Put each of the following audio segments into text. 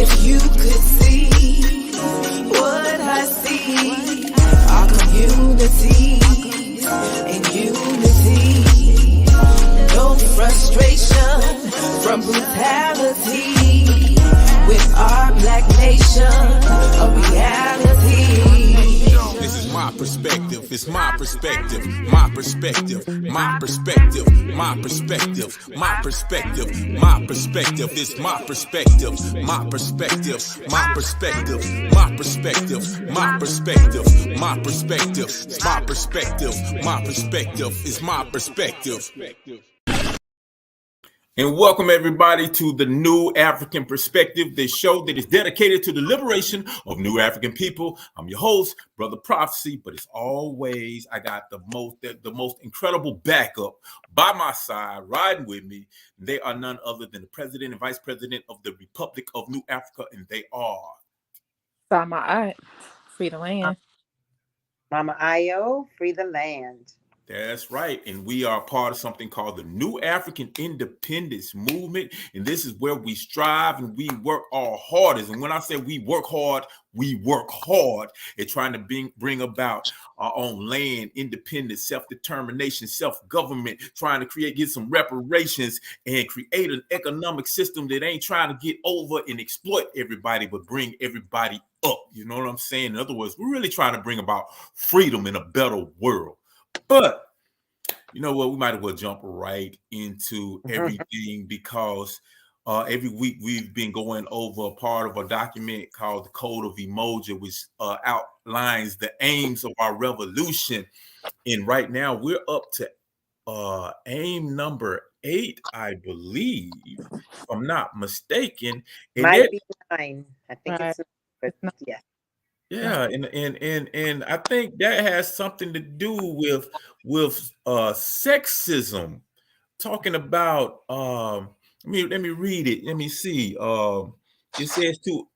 If you could see what I see, our community and unity, no frustration from brutality, with our black nation a reality. This is my perspective, it's my perspective, my perspective, my perspective, my perspective, my perspective, my perspective, it's my perspective, my perspective, my perspective, my perspective, my perspective, my perspective, my perspective, my perspective, it's my perspective. And welcome everybody to the New African Perspective, the show that is dedicated to the liberation of new African people. I'm your host, Brother Prophecy, but as always, I got the most incredible backup by my side, riding with me. They are none other than the President and Vice President of the Republic of New Africa, and they are Sama I, free the land. Mama Ayo, free the land. That's right. And we are part of something called the New African Independence Movement. And this is where we strive and we work our hardest. And when I say we work hard at trying to bring about our own land, independence, self-determination, self-government, trying to get some reparations and create an economic system that ain't trying to get over and exploit everybody, but bring everybody up. You know what I'm saying? In other words, we're really trying to bring about freedom in a better world. But you know what? We might as well jump right into everything because every week we've been going over a part of a document called the Code of Emoji, which outlines the aims of our revolution. And right now we're up to aim number 8, I believe, if I'm not mistaken. And might be 9. I think Right. it's yeah. Yeah, and I think that has something to do with sexism. Talking about let me read it. Let me see. It says to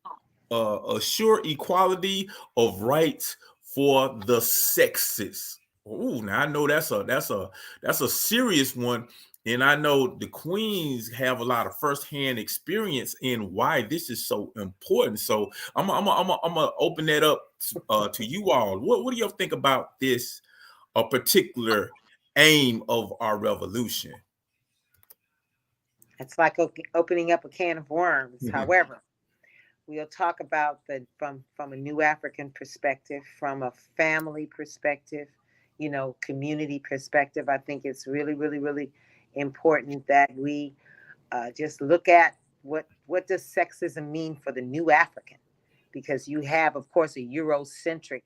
assure equality of rights for the sexes. Oh, now I know that's a serious one. And I know the queens have a lot of firsthand experience in why this is so important. So I'm gonna open that up to you all. What do y'all think about this particular aim of our revolution? It's like opening up a can of worms. Mhm. However, we'll talk about from a New African perspective, from a family perspective, community perspective. I think it's really, really, really important that we just look at what does sexism mean for the New African, because you have, of course, a Eurocentric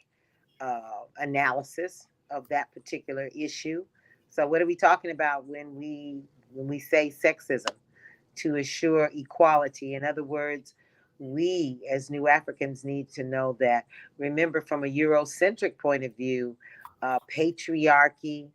analysis of that particular issue. So what are we talking about when we say sexism? To assure equality. In other words, we as New Africans need to know that, remember, from a Eurocentric point of view, patriarchy,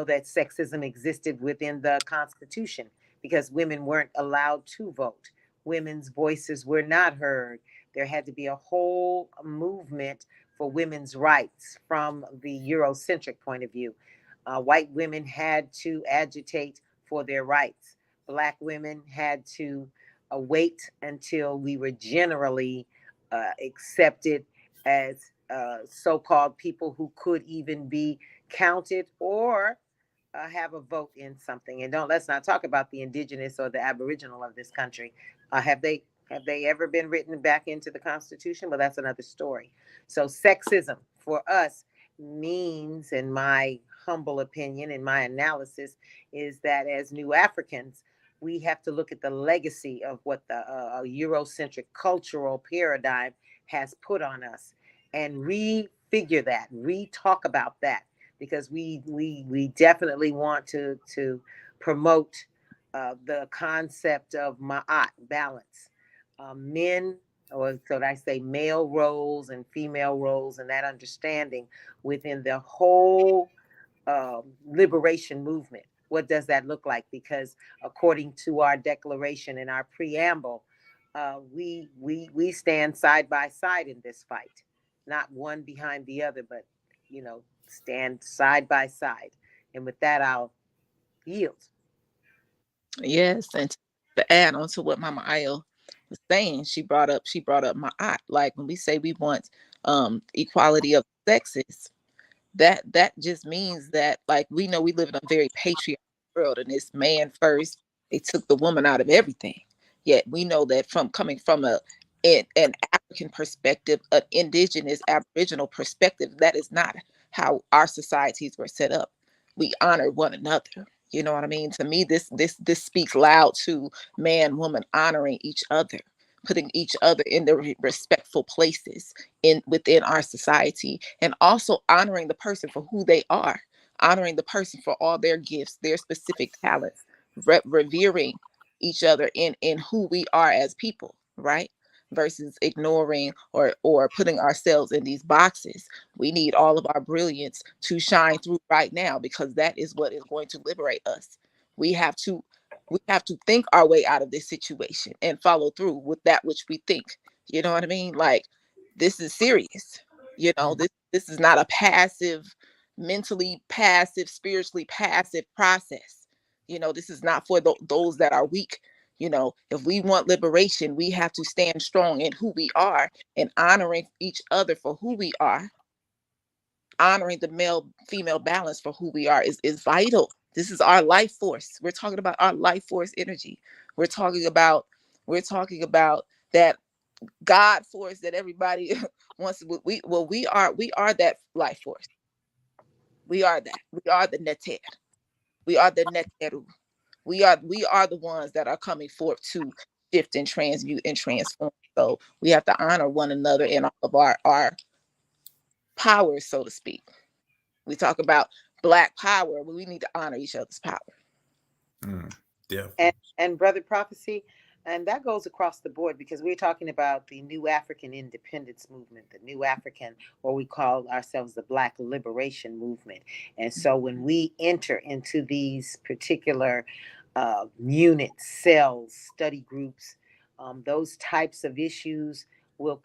that sexism existed within the Constitution because women weren't allowed to vote. Women's voices were not heard. There had to be a whole movement for women's rights from the Eurocentric point of view. White women had to agitate for their rights. Black women had to wait until we were generally accepted as so-called people who could even be counted or have a vote in something. And let's not talk about the indigenous or the aboriginal of this country. Have they ever been written back into the Constitution? Well, that's another story. So sexism for us means, in my humble opinion, in my analysis, is that as New Africans, we have to look at the legacy of what the Eurocentric cultural paradigm has put on us and refigure that, re-talk about that, because we definitely want to promote the concept of ma'at, balance. Men, or so I say, male roles and female roles, and that understanding within the whole liberation movement. What does that look like? Because according to our declaration and our preamble, we stand side by side in this fight, not one behind the other, but stand side by side. And with that, I'll yield. Yes, and To add on to what Mama Aya was saying, she brought up my aunt. Like when we say we want equality of sexes, that just means that, like, we know we live in a very patriarchal world and it's man first. They took the woman out of everything. Yet we know that from coming from an African perspective, an indigenous aboriginal perspective, that is not how our societies were set up. We honor one another. You know what I mean? To me, this speaks loud to man, woman honoring each other, putting each other in their respectful places in within our society, and also honoring the person for who they are, honoring the person for all their gifts, their specific talents, revering each other in who we are as people, right? Versus ignoring or putting ourselves in these boxes. We need all of our brilliance to shine through right now, because that is what is going to liberate us. We have to we have to think our way out of this situation and follow through with that which we think. You know what I mean? Like, this is serious. This is not a passive, mentally passive, spiritually passive process. This is not for those that are weak. If we want liberation, we have to stand strong in who we are and honoring each other for who we are. Honoring the male female balance for who we are is vital. This is our life force. We're talking about our life force energy. We're talking about that God force that everybody wants. We are that life force. We are that. We are the neter. We are the neteru. We are the ones that are coming forth to shift and transmute and transform. So we have to honor one another in all of our powers, so to speak. We talk about Black power, but we need to honor each other's power. Definitely. And brother prophecy, and that goes across the board, because we're talking about the new African independence movement, the new African, or we call ourselves the Black liberation movement. And so when we enter into these particular units, cells, study groups, those types of issues will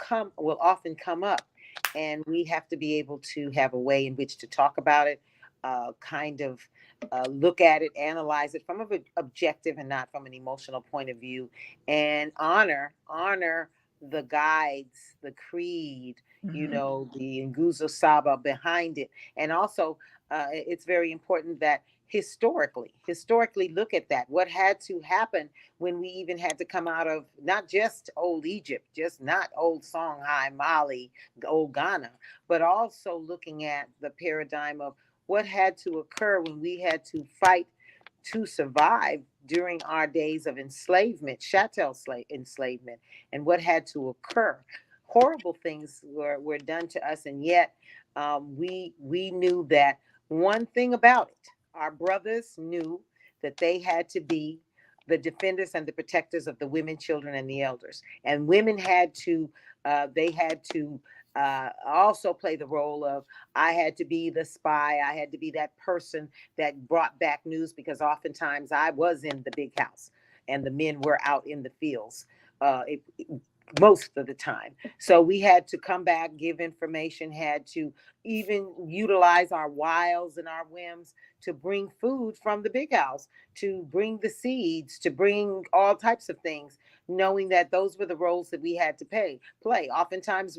often come up, and we have to be able to have a way in which to talk about it, kind of look at it, analyze it from an objective and not from an emotional point of view, and honor the guides, the creed, the Nguzo Saba behind it. And also, it's very important that historically look at that. What had to happen when we even had to come out of not just old Egypt, just not old Songhai, Mali, old Ghana, but also looking at the paradigm of what had to occur when we had to fight to survive during our days of enslavement, chattel enslavement, and what had to occur. Horrible things were done to us, and yet we knew that one thing about it. Our brothers knew that they had to be the defenders and the protectors of the women, children, and the elders. And women they had to also play the role of, I had to be the spy. I had to be that person that brought back news, because oftentimes I was in the big house and the men were out in the fields. Most of the time. So we had to come back, give information, had to even utilize our wiles and our whims to bring food from the big house, to bring the seeds, to bring all types of things, knowing that those were the roles that we had to play. Oftentimes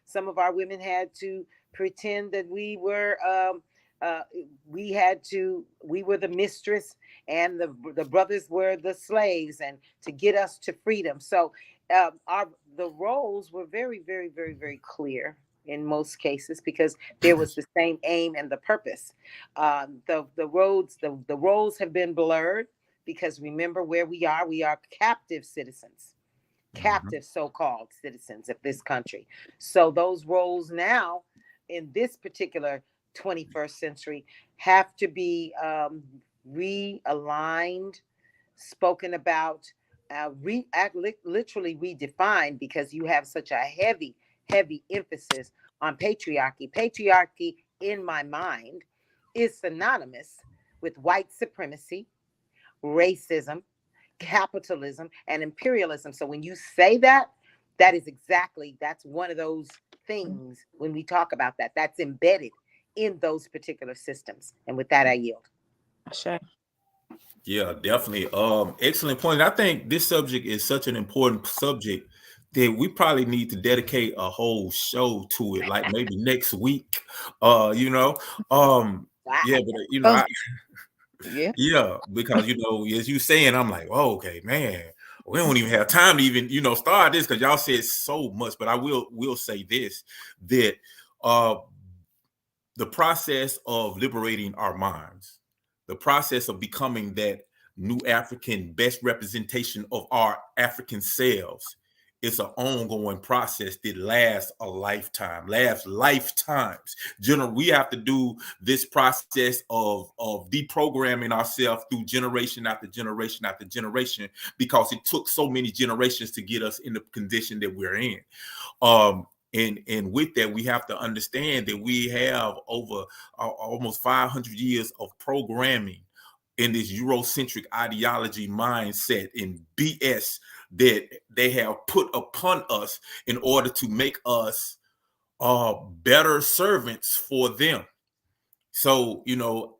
some of our women had to pretend that we were we were the mistress and the brothers were the slaves, and to get us to freedom. So the roles were very, very, very, very clear in most cases, because there was the same aim and the purpose. The roles have been blurred, because remember where we are. We are captive citizens, captive so-called citizens of this country. So those roles now in this particular 21st century have to be realigned, spoken about, literally redefined, because you have such a heavy emphasis on patriarchy. Patriarchy, in my mind, is synonymous with white supremacy, racism, capitalism, and imperialism. So when you say that, that's one of those things. When we talk about that, that's embedded in those particular systems. And with that, I yield. Sure. Yeah, definitely. Excellent point. I think this subject is such an important subject that we probably need to dedicate a whole show to it, like maybe next week. You know, yeah, Wow. but Oh, yeah. yeah, because as you saying, I'm like, oh, okay, man, we don't even have time to even start this because y'all said so much. But I will say this that uh the process of liberating our minds, the process of becoming that new African best representation of our African selves, it's an ongoing process that lasts a lifetime, lasts lifetimes. We have to do this process of deprogramming ourselves through generation after generation after generation because it took so many generations to get us in the condition that we're in. And with that, we have to understand that we have over almost 500 years of programming in this Eurocentric ideology mindset and BS that they have put upon us in order to make us better servants for them. So,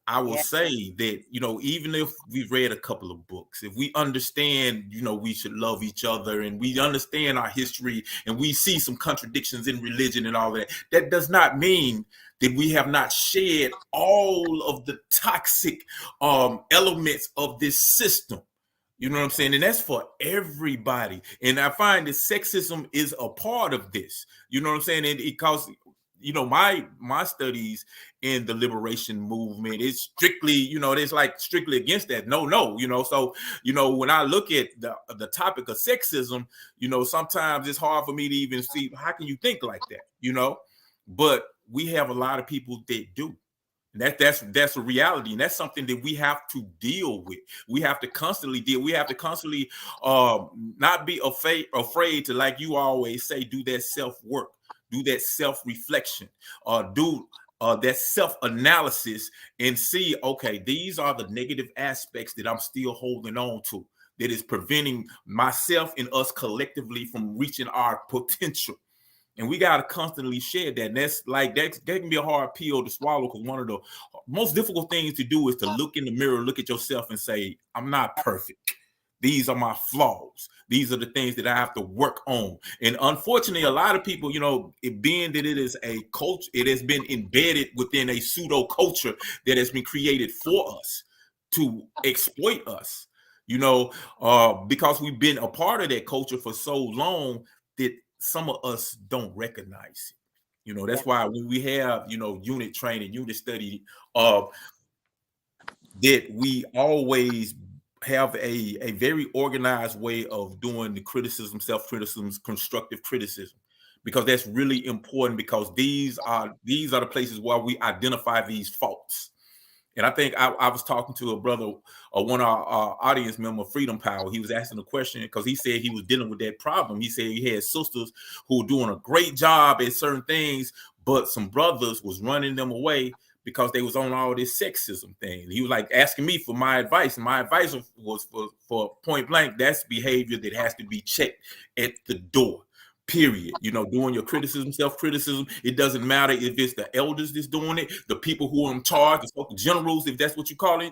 I will Yeah. say that, even if we've read a couple of books, if we understand, we should love each other and we understand our history and we see some contradictions in religion and all that, that does not mean that we have not shed all of the toxic elements of this system. You know what I'm saying? And that's for everybody. And I find that sexism is a part of this. You know what I'm saying? And because my studies in the liberation movement is strictly, it's like strictly against that. No. So, when I look at the topic of sexism, sometimes it's hard for me to even see how can you think like that, but we have a lot of people that do. That's a reality, and that's something that we have to deal with. We have to constantly deal. We have to constantly not be afraid to, like you always say, do that self work, do that self reflection, do that self analysis, and see, okay, these are the negative aspects that I'm still holding on to, that is preventing myself and us collectively from reaching our potential. And we got to constantly share that. And that can be a hard pill to swallow, because one of the most difficult things to do is to look in the mirror, look at yourself and say, I'm not perfect. These are my flaws. These are the things that I have to work on. And unfortunately, a lot of people, it being that it is a culture, it has been embedded within a pseudo culture that has been created for us to exploit us, because we've been a part of that culture for so long that some of us don't recognize it. Yeah. That's why when we have, unit training, unit study, that we always have a very organized way of doing the criticism, self-criticism, constructive criticism, because that's really important, because these are the places where we identify these faults. And I think I was talking to a brother, one of our audience member, Freedom Power. He was asking a question because he said he was dealing with that problem. He said he had sisters who were doing a great job at certain things, but some brothers was running them away because they was on all this sexism thing. He was like asking me for my advice, and my advice was for point blank, that's behavior that has to be checked at the door. Period. Doing your criticism, self-criticism. It doesn't matter if it's the elders that's doing it, the people who are in charge, the generals, if that's what you call it.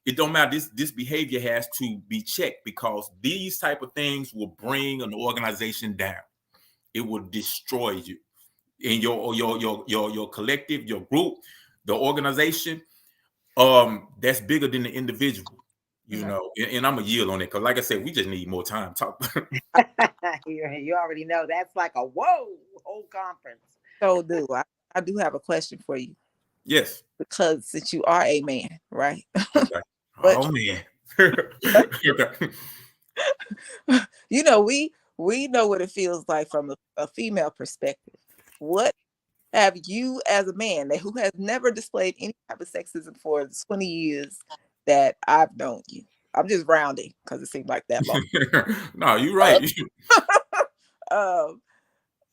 It don't matter. This behavior has to be checked, because these type of things will bring an organization down. It will destroy you and your collective, your group, the organization. That's bigger than the individual. And I'm a yield on it, because like I said, we just need more time to talk. You already know that's like a whole conference. So I do have a question for you, Yes. because since you are a man, right? Okay. But Oh man. Okay. we know what it feels like from a female perspective. What have you, as a man who has never displayed any type of sexism for the 20 years that I've known you? I'm just rounding because it seemed like that long. No, you're right. Um,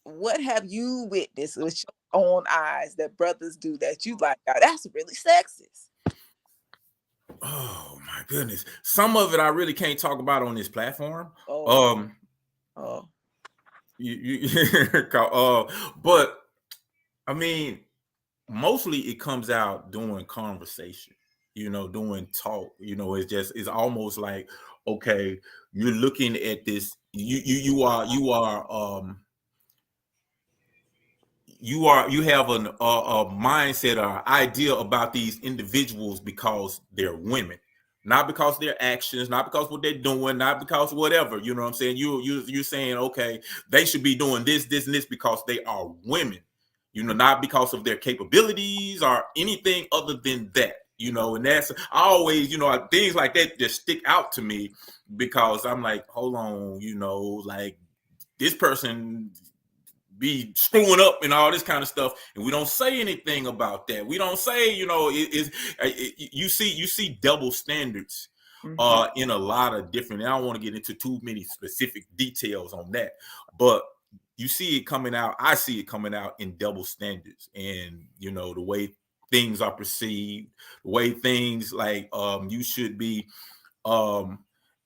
what have you witnessed with your own eyes that brothers do that you like? "Oh, that's really sexist"? Oh my goodness. Some of it I really can't talk about on this platform. Oh, oh, But I mean, mostly it comes out during conversation. doing talk, it's almost like, okay, you're looking at this, you have a mindset or idea about these individuals because they're women, not because their actions, not because what they're doing, not because whatever. You know what I'm saying? You're saying, okay, they should be doing this and this because they are women. Not because of their capabilities or anything other than that. And that's, I always, things like that just stick out to me, because I'm like, hold on, like, this person be screwing up and all this kind of stuff, and we don't say anything about that. We don't say, you see double standards in a lot of different, and I don't want to get into too many specific details on that, but you see it coming out. I see it coming out in double standards, and the way things are perceived, the way things like you should be,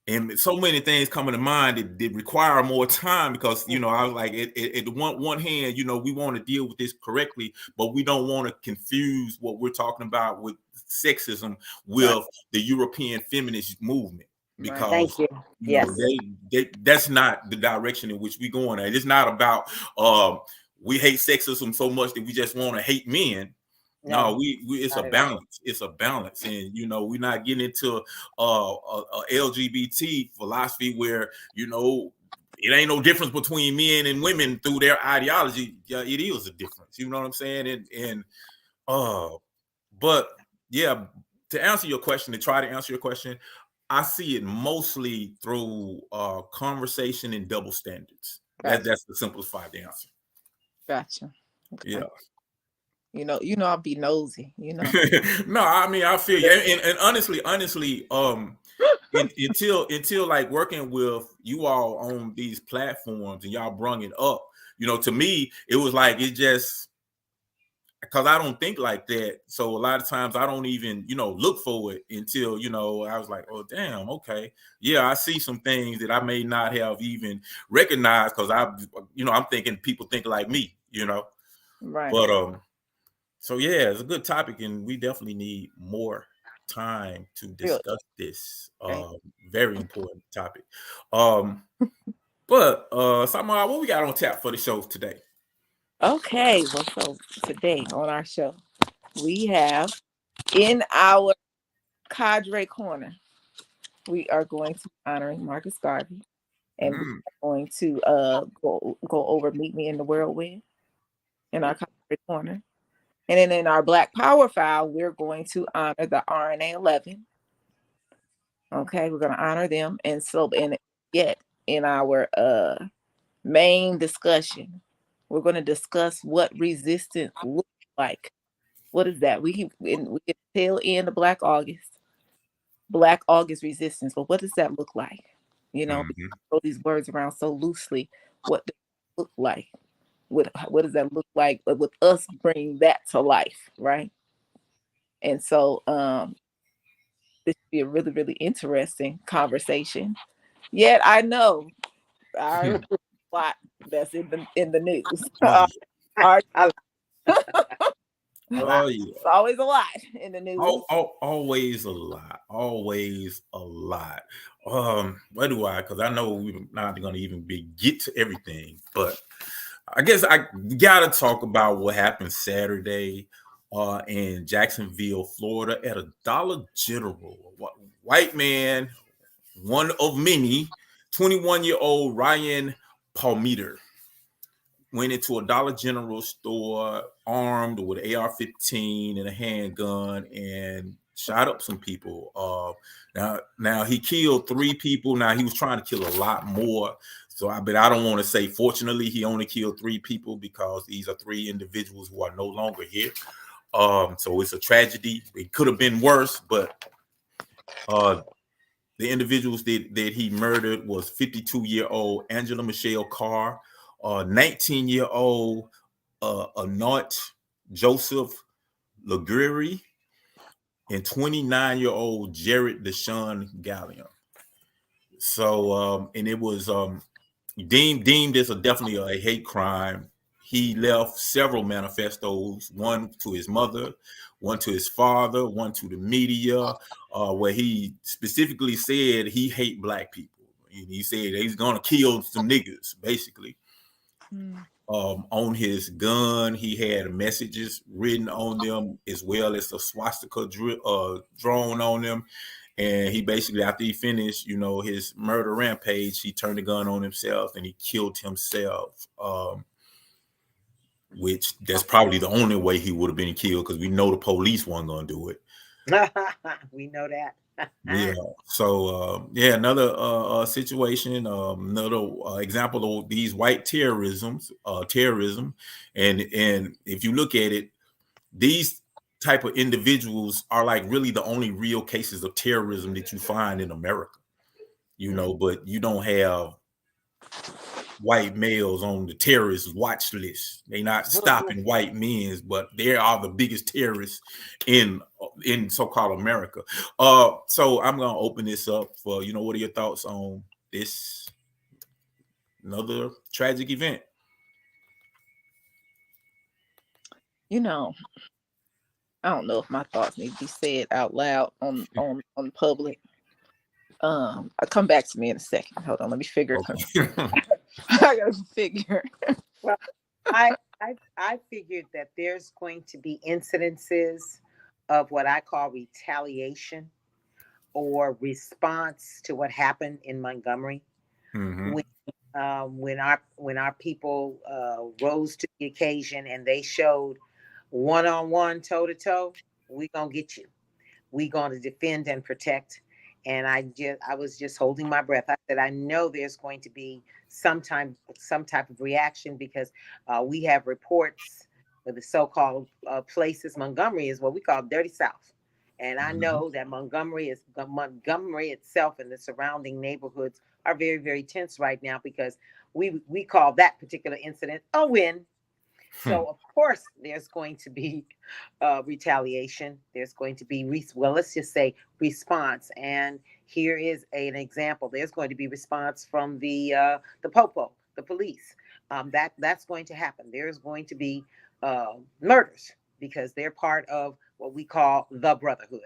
and so many things coming to mind that require more time, because I was like, at one hand, we want to deal with this correctly, but we don't want to confuse what we're talking about with sexism with the European feminist movement, because Thank you. Yes. that's not the direction in which we're going. It's not about we hate sexism so much that we just want to hate men. No, we it's a balance. It's a balance, and we're not getting into a LGBT philosophy where it ain't no difference between men and women through their ideology. Yeah, it is a difference. You know what I'm saying? But yeah, to answer your question, to try to answer your question, I see it mostly through conversation and double standards. Gotcha. That's the simplified answer. Gotcha. Okay. Yeah. I'll be nosy, No, I mean, I feel you. And honestly, until like working with you all on these platforms and y'all brung it up, to me, it was like, it just, because I don't think like that. So a lot of times I don't even, look for it until, I was like, oh, damn, okay. Yeah, I see some things that I may not have even recognized, because I'm thinking people think like me, Right. But so yeah, it's a good topic, and we definitely need more time to discuss this very important topic. But Samara, what we got on tap for the show today? Okay, well, so today on our show, we have in our cadre corner, we are going to be honoring Marcus Garvey, and we are going to go over Meet Me in the Whirlwind in our cadre corner. And then in our Black Power file, we're going to honor the RNA 11. Okay, we're going to honor them. And so, yet in our main discussion, we're going to discuss what resistance looks like. What is that? We can tail end of Black August resistance. But what does that look like? We throw these words around so loosely. What does it look like? What does that look like with us bringing that to life, right? And so this should be a really, really interesting conversation. Yet I know a lot that's in the news. It's always a lot in the news. Always a lot. Where do I? Because I know we're not going to even get to everything, but I guess I gotta talk about what happened Saturday in Jacksonville, Florida, at a Dollar General. White man, one of many, 21-year-old Ryan Palmeter went into a Dollar General store armed with an AR-15 and a handgun and shot up some people. Now he killed 3 people. Now he was trying to kill a lot more. But I don't want to say, fortunately, he only killed 3 people, because these are 3 individuals who are no longer here. So it's a tragedy. It could have been worse, but the individuals that he murdered was 52-year-old Angela Michelle Carr, 19-year-old Anant Joseph Laguerre, and 29-year-old Jared Deshaun Gallion. So and it was deemed as definitely a hate crime. he left several manifestos, one to his mother, one to his father, one to the media, where he specifically said he hate black people. He said he's gonna kill some niggas, basically. On his gun, he had messages written on them, as well as a swastika drawn on them. And he basically, after he finished, his murder rampage, he turned the gun on himself and he killed himself. Which that's probably the only way he would have been killed, because we know the police weren't gonna do it. We know that. Yeah. So another situation, another example of these white terrorism, and if you look at it, these type of individuals are like really the only real cases of terrorism that you find in America. But you don't have white males on the terrorist watch list. They're not stopping white men, but they are the biggest terrorists in so-called America. So I'm gonna open this up for what are your thoughts on this another tragic event? I don't know if my thoughts need to be said out loud on public. Come back to me in a second. Hold on, let me figure. Okay. I gotta figure. Well, I figured that there's going to be incidences of what I call retaliation or response to what happened in Montgomery. Mm-hmm. When our people rose to the occasion and they showed one-on-one, toe-to-toe, we gonna get you. We gonna defend and protect. And I was just holding my breath. I said, I know there's going to be some type of reaction, because we have reports of the so-called places. Montgomery is what we call Dirty South. And I know that Montgomery itself and the surrounding neighborhoods are very, very tense right now, because we call that particular incident a win. So of course there's going to be retaliation. There's going to be let's just say response. And here is an example. There's going to be response from the popo, the police. That's going to happen. There's going to be murders, because they're part of what we call the Brotherhood,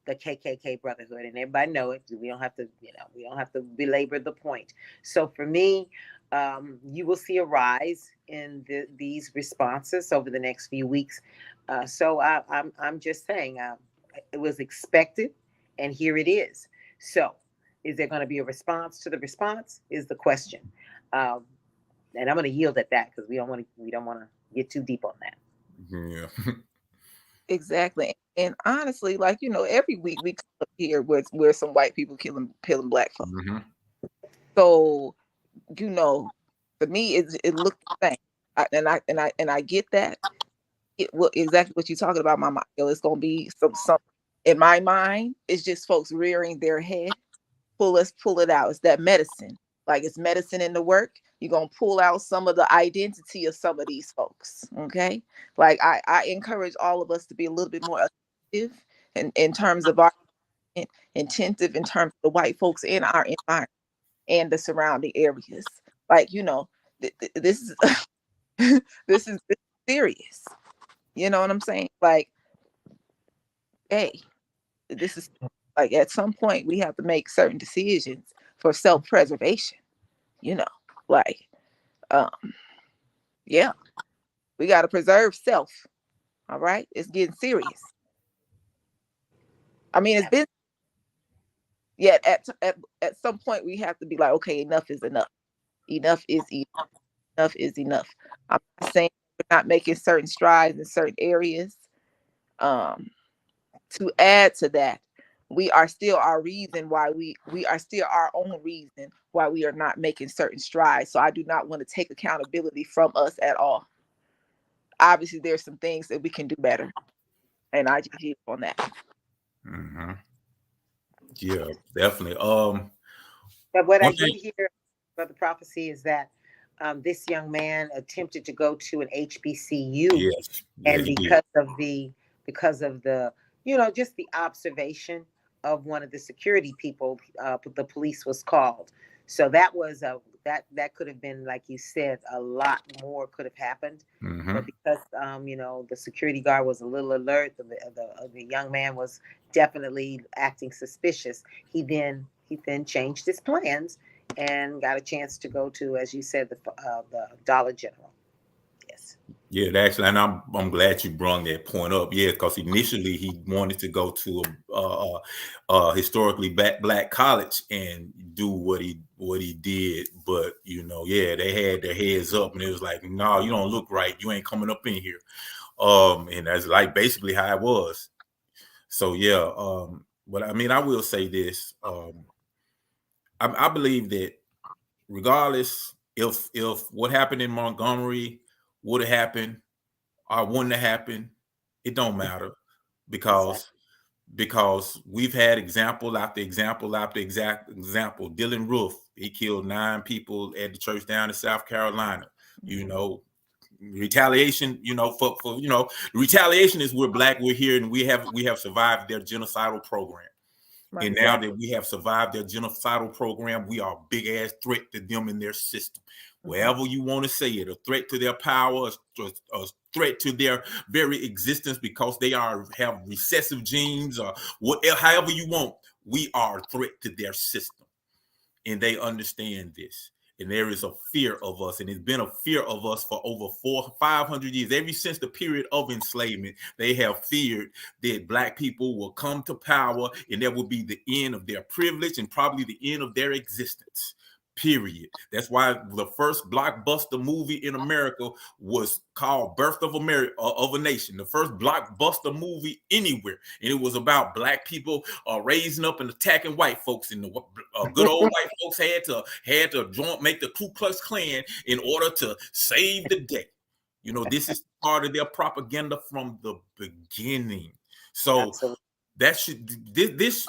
the KKK Brotherhood, and everybody know it. We don't have to belabor the point. So for me, you will see a rise in these responses over the next few weeks. So I'm just saying, it was expected, and here it is. So, is there going to be a response to the response? Is the question, and I'm going to yield at that, because we don't want to get too deep on that. Yeah. Exactly. And honestly, every week we come up here where some white people killing black folks. Mm-hmm. So, for me, it looked the same. And I get that. Exactly what you're talking about, Mama. It's gonna be some in my mind. It's just folks rearing their head. Pull it out. It's that medicine. Like, it's medicine in the work. You're gonna pull out some of the identity of some of these folks. Okay. Like, I encourage all of us to be a little bit more attentive in terms of our attentive in terms of the white folks in our environment and the surrounding areas. Like, this is this is serious. You know what I'm saying? Like, hey, this is like, at some point we have to make certain decisions for self-preservation. Like, yeah, we got to preserve self. All right, it's getting serious. I mean, it's been. Yet at some point we have to be like, okay, enough is enough. Enough is enough. Enough is enough. I'm not saying we're not making certain strides in certain areas. To add to that, we are still our reason why we are still our own reason why we are not making certain strides. So I do not want to take accountability from us at all. Obviously, there's some things that we can do better, and I just keep on that. Mm-hmm. Yeah, definitely. But what I did hear about the prophecy is that this young man attempted to go to an HBCU, yes. And because of the just the observation of one of the security people, the police was called. So that was a that could have been, like you said, a lot more could have happened. But because the security guard was a little alert, the young man was definitely acting suspicious. He then changed his plans and got a chance to go to, as you said, the Dollar General. Yes. Yeah, actually, and I'm glad you brought that point up. Yeah, because initially he wanted to go to a historically black college and do what he did, but yeah, they had their heads up, and it was like, no, you don't look right. You ain't coming up in here. And that's like basically how it was. So yeah, but I mean, I will say this. I believe that regardless if what happened in Montgomery would have happened or wouldn't have happened, it don't matter Exactly. because we've had example after example after example. Dylan Roof, he killed 9 people at the church down in South Carolina. Retaliation, for retaliation is we're here and we have survived their genocidal program. Right. And now that we have survived their genocidal program, we are a big ass threat to them in their system. Wherever you want to say it, a threat to their power, a threat to their very existence because they have recessive genes or whatever, however you want. We are a threat to their system. And they understand this. And there is a fear of us, and it's been a fear of us for over 500 years. Ever since the period of enslavement, they have feared that Black people will come to power, and that will be the end of their privilege and probably the end of their existence. Period. That's why the first blockbuster movie in America was called "Birth of America of a Nation," the first blockbuster movie anywhere, and it was about Black people raising up and attacking white folks. And the good old white folks had to make the Ku Klux Klan in order to save the day. This is part of their propaganda from the beginning. So Absolutely. that this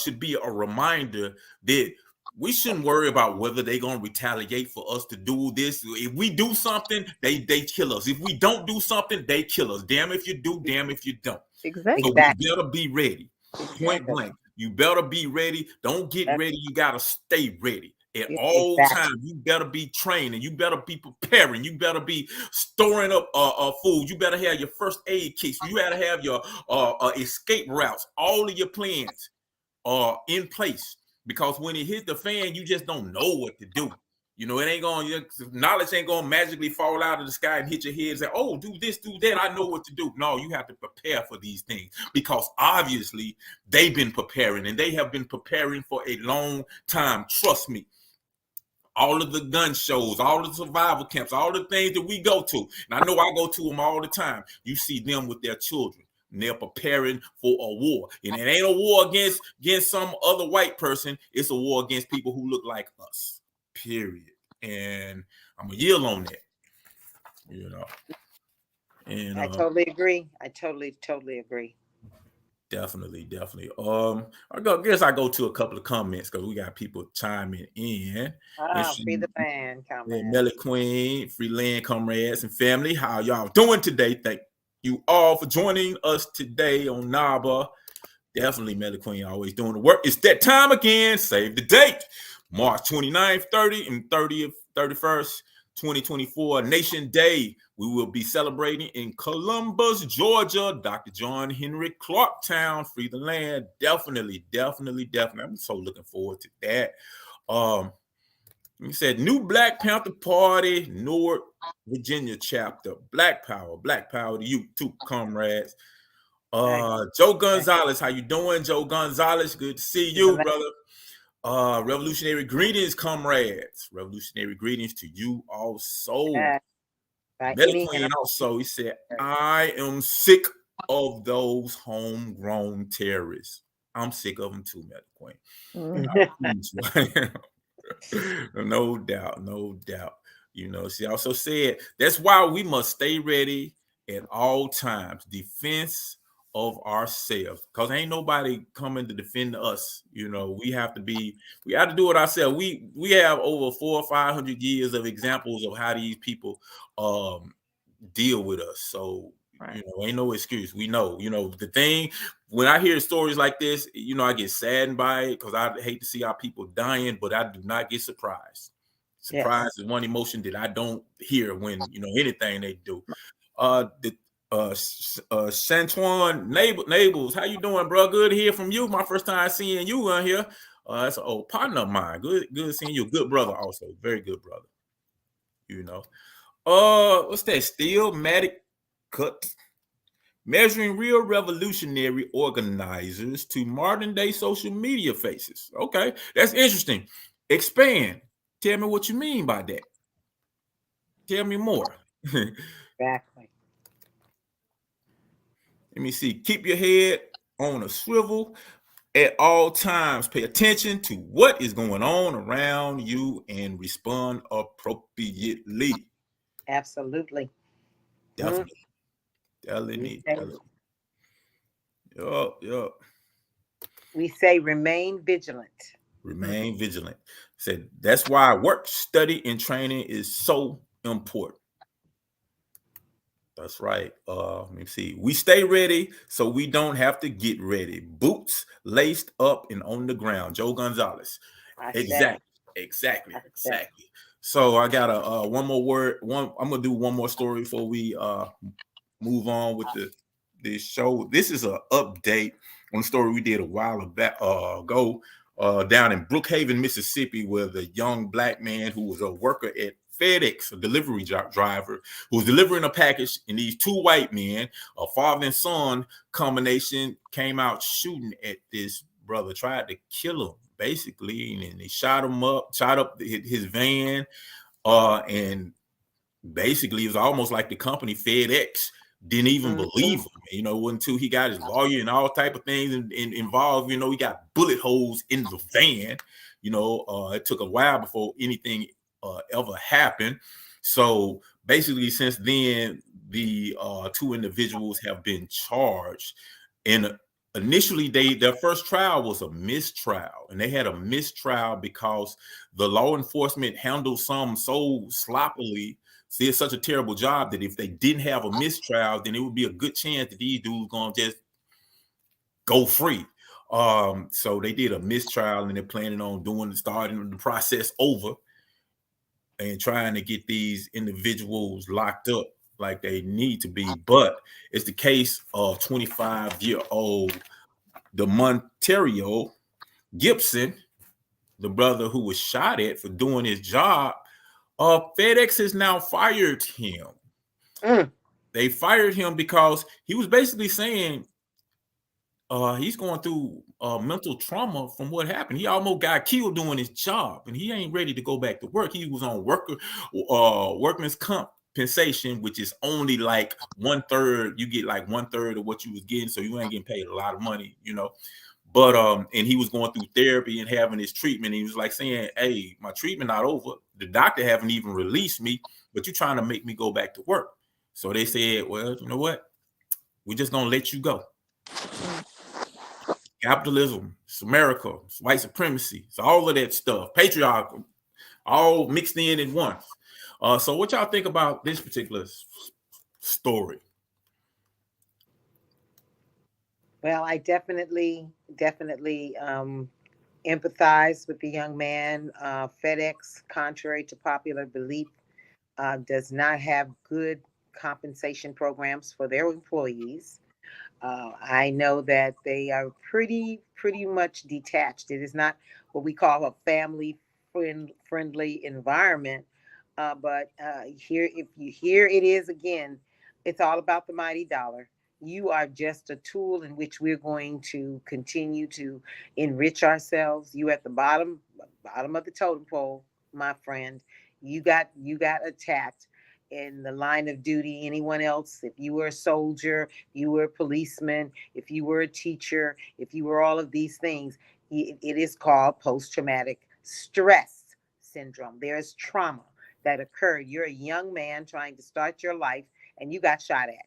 should be a reminder that we shouldn't worry about whether they're gonna retaliate for us to do this. If we do something, they kill us. If we don't do something, they kill us. Damn if you do, damn if you don't. Exactly. So you better be ready. Point blank. You better be ready. Don't get ready. You gotta stay ready. At all times, you better be trained and you better be preparing. You better be storing up food. You better have your first aid kits. You gotta have your escape routes. All of your plans are in place. Because when it hits the fan, you just don't know what to do. It ain't going. Knowledge ain't going to magically fall out of the sky and hit your head and say, "Oh, do this, do that. I know what to do." No, you have to prepare for these things because obviously they've been preparing and they have been preparing for a long time. Trust me. All of the gun shows, all the survival camps, all the things that we go to, and I know I go to them all the time. You see them with their children. And they're preparing for a war. And it ain't a war against some other white person. It's a war against people who look like us. Period. And I'm a yield on that. And I totally agree. I totally agree. Definitely. I guess I go to a couple of comments because we got people chiming in. Free the land, comrades. Melly Queen, free land, comrades, and family. How y'all doing today? Thank you all for joining us today on NABA. Definitely, Melly Queen always doing the work. It's that time again. Save the date. March 29th, 30th, and 31st, 2024, Nation Day. We will be celebrating in Columbus, Georgia. Dr. John Henry Clarktown, free the land. Definitely. I'm so looking forward to that. He said, new Black Panther Party, Newark, Virginia chapter. Black power to you too, comrades. Joe Gonzalez, how you doing? Joe Gonzalez, good to see you, brother. Revolutionary greetings, comrades. Revolutionary greetings to you also. Melly Queen also, he said, I am sick of those homegrown terrorists. I'm sick of them too, Melly Queen. No doubt. She also said that's why we must stay ready at all times. Defense of ourselves, because ain't nobody coming to defend us. We have to do it ourselves. We have over 400 or 500 years of examples of how these people deal with us. So Right. You know, ain't no excuse. We know. You know, the thing when I hear stories like this, you know, I get saddened by it because I hate to see our people dying, but I do not get surprised. Yes. Surprise is one emotion that I don't hear when you know anything they do. The Santuan Nables, how you doing, bro? Good to hear from you. My first time seeing you on here. That's an old partner of mine. Good seeing you. Good brother, also. Very good brother. You know. What's that? Steel-matic cut. Measuring real revolutionary organizers to modern day social media faces. Okay, that's interesting. Expand. Tell me what you mean by that. Tell me more. Let Exactly. me see. Keep your head on a swivel at all times. Pay attention to what is going on around you and respond appropriately. Absolutely. Mm. Definitely. Telling We it. say, Telling. Yup. Yup. we say remain vigilant. Remain vigilant. Said that's why work, study, and training is so important. That's right. Let me see. We stay ready so we don't have to get ready. Boots laced up and on the ground. Joe Gonzalez. I say, Exactly. Exactly. I say. Exactly. So I got a one more word. I'm gonna do one more story before we move on with this show. This is an update on a story we did a while back ago down in Brookhaven, Mississippi, where the young black man who was a worker at FedEx, a delivery driver, who was delivering a package, and these two white men, a father and son combination, came out shooting at this brother, tried to kill him basically, and they shot him up, shot up his van, and basically it was almost like the company FedEx didn't even Mhm. believe him, you know, until he got his lawyer and all type of things involved. You know, he got bullet holes in the van. You know, it took a while before anything ever happened. So basically, since then, the two individuals have been charged. And initially, their first trial was a mistrial, and they had a mistrial because the law enforcement handled some so sloppily. See, it's such a terrible job that if they didn't have a mistrial, then it would be a good chance that these dudes gonna just go free. So they did a mistrial and they're planning on starting the process over and trying to get these individuals locked up like they need to be. But it's the case of 25-year-old DeMonterio Gibson, the brother who was shot at for doing his job. FedEx has now fired him. Mm. They fired him because he was basically saying he's going through mental trauma from what happened. He almost got killed doing his job, and he ain't ready to go back to work. He was on workman's compensation, which is only like 1/3. You get like 1/3 of what you was getting, so you ain't getting paid a lot of money, you know. But and he was going through therapy and having his treatment. He was like saying, "Hey, my treatment not over. The doctor haven't even released me, but you're trying to make me go back to work." So they said, "Well, you know what? We're just gonna let you go." Capitalism, it's America, it's white supremacy, it's all of that stuff, patriarchal, all mixed in at once. So, what y'all think about this particular story? Well, I definitely empathize with the young man. FedEx, contrary to popular belief, does not have good compensation programs for their employees. I know that they are pretty much detached. It is not what we call a family friendly environment. But here, if you hear it is again, it's all about the mighty dollar. You are just a tool in which we're going to continue to enrich ourselves. You at the bottom of the totem pole, my friend. You got attacked in the line of duty. Anyone else, if you were a soldier, you were a policeman, if you were a teacher, if you were all of these things, it is called post-traumatic stress syndrome. There is trauma that occurred. You're a young man trying to start your life and you got shot at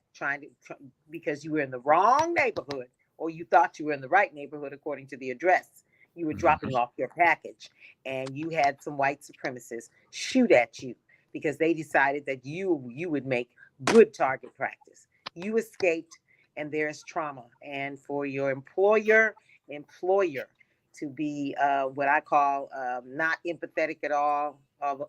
because you were in the wrong neighborhood, or you thought you were in the right neighborhood according to the address. You were dropping Mhm. off your package and you had some white supremacists shoot at you because they decided that you would make good target practice. you escaped, and there's trauma. And for your employer to be what I call not empathetic at all,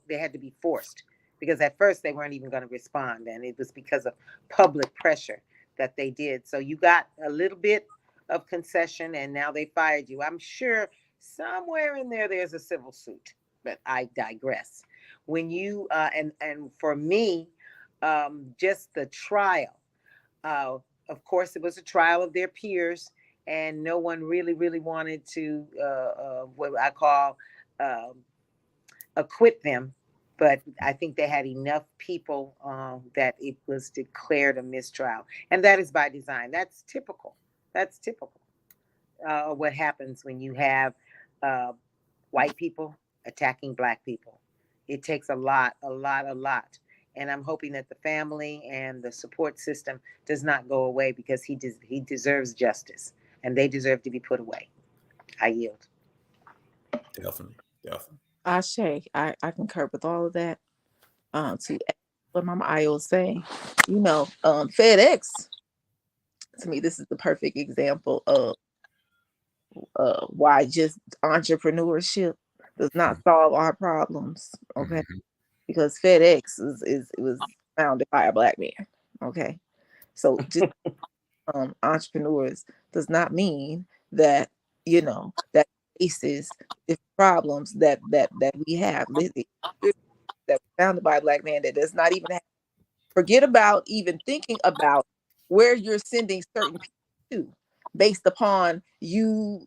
they had to be forced, because at first they weren't even going to respond, and it was because of public pressure that they did. So you got a little bit of concession, and now they fired you. I'm sure somewhere in there there's a civil suit, but I digress. When you and for me, just the trial. Of course, it was a trial of their peers, and no one really wanted to what I call acquit them. But I think they had enough people that it was declared a mistrial, and that is by design. That's typical. That's typical. What happens when you have white people attacking black people? It takes a lot. And I'm hoping that the family and the support system does not go away, because he deserves justice, and they deserve to be put away. I yield. Definitely. I concur with all of that. To add what Mama Ayo was saying, FedEx, to me, this is the perfect example of why just entrepreneurship does not solve our problems. Okay, because FedEx it was founded by a black man. Okay, so just entrepreneurs does not mean that that faces the problems that we have. That was founded by a black man that does not even have, forget about even thinking about where you're sending certain people to, based upon you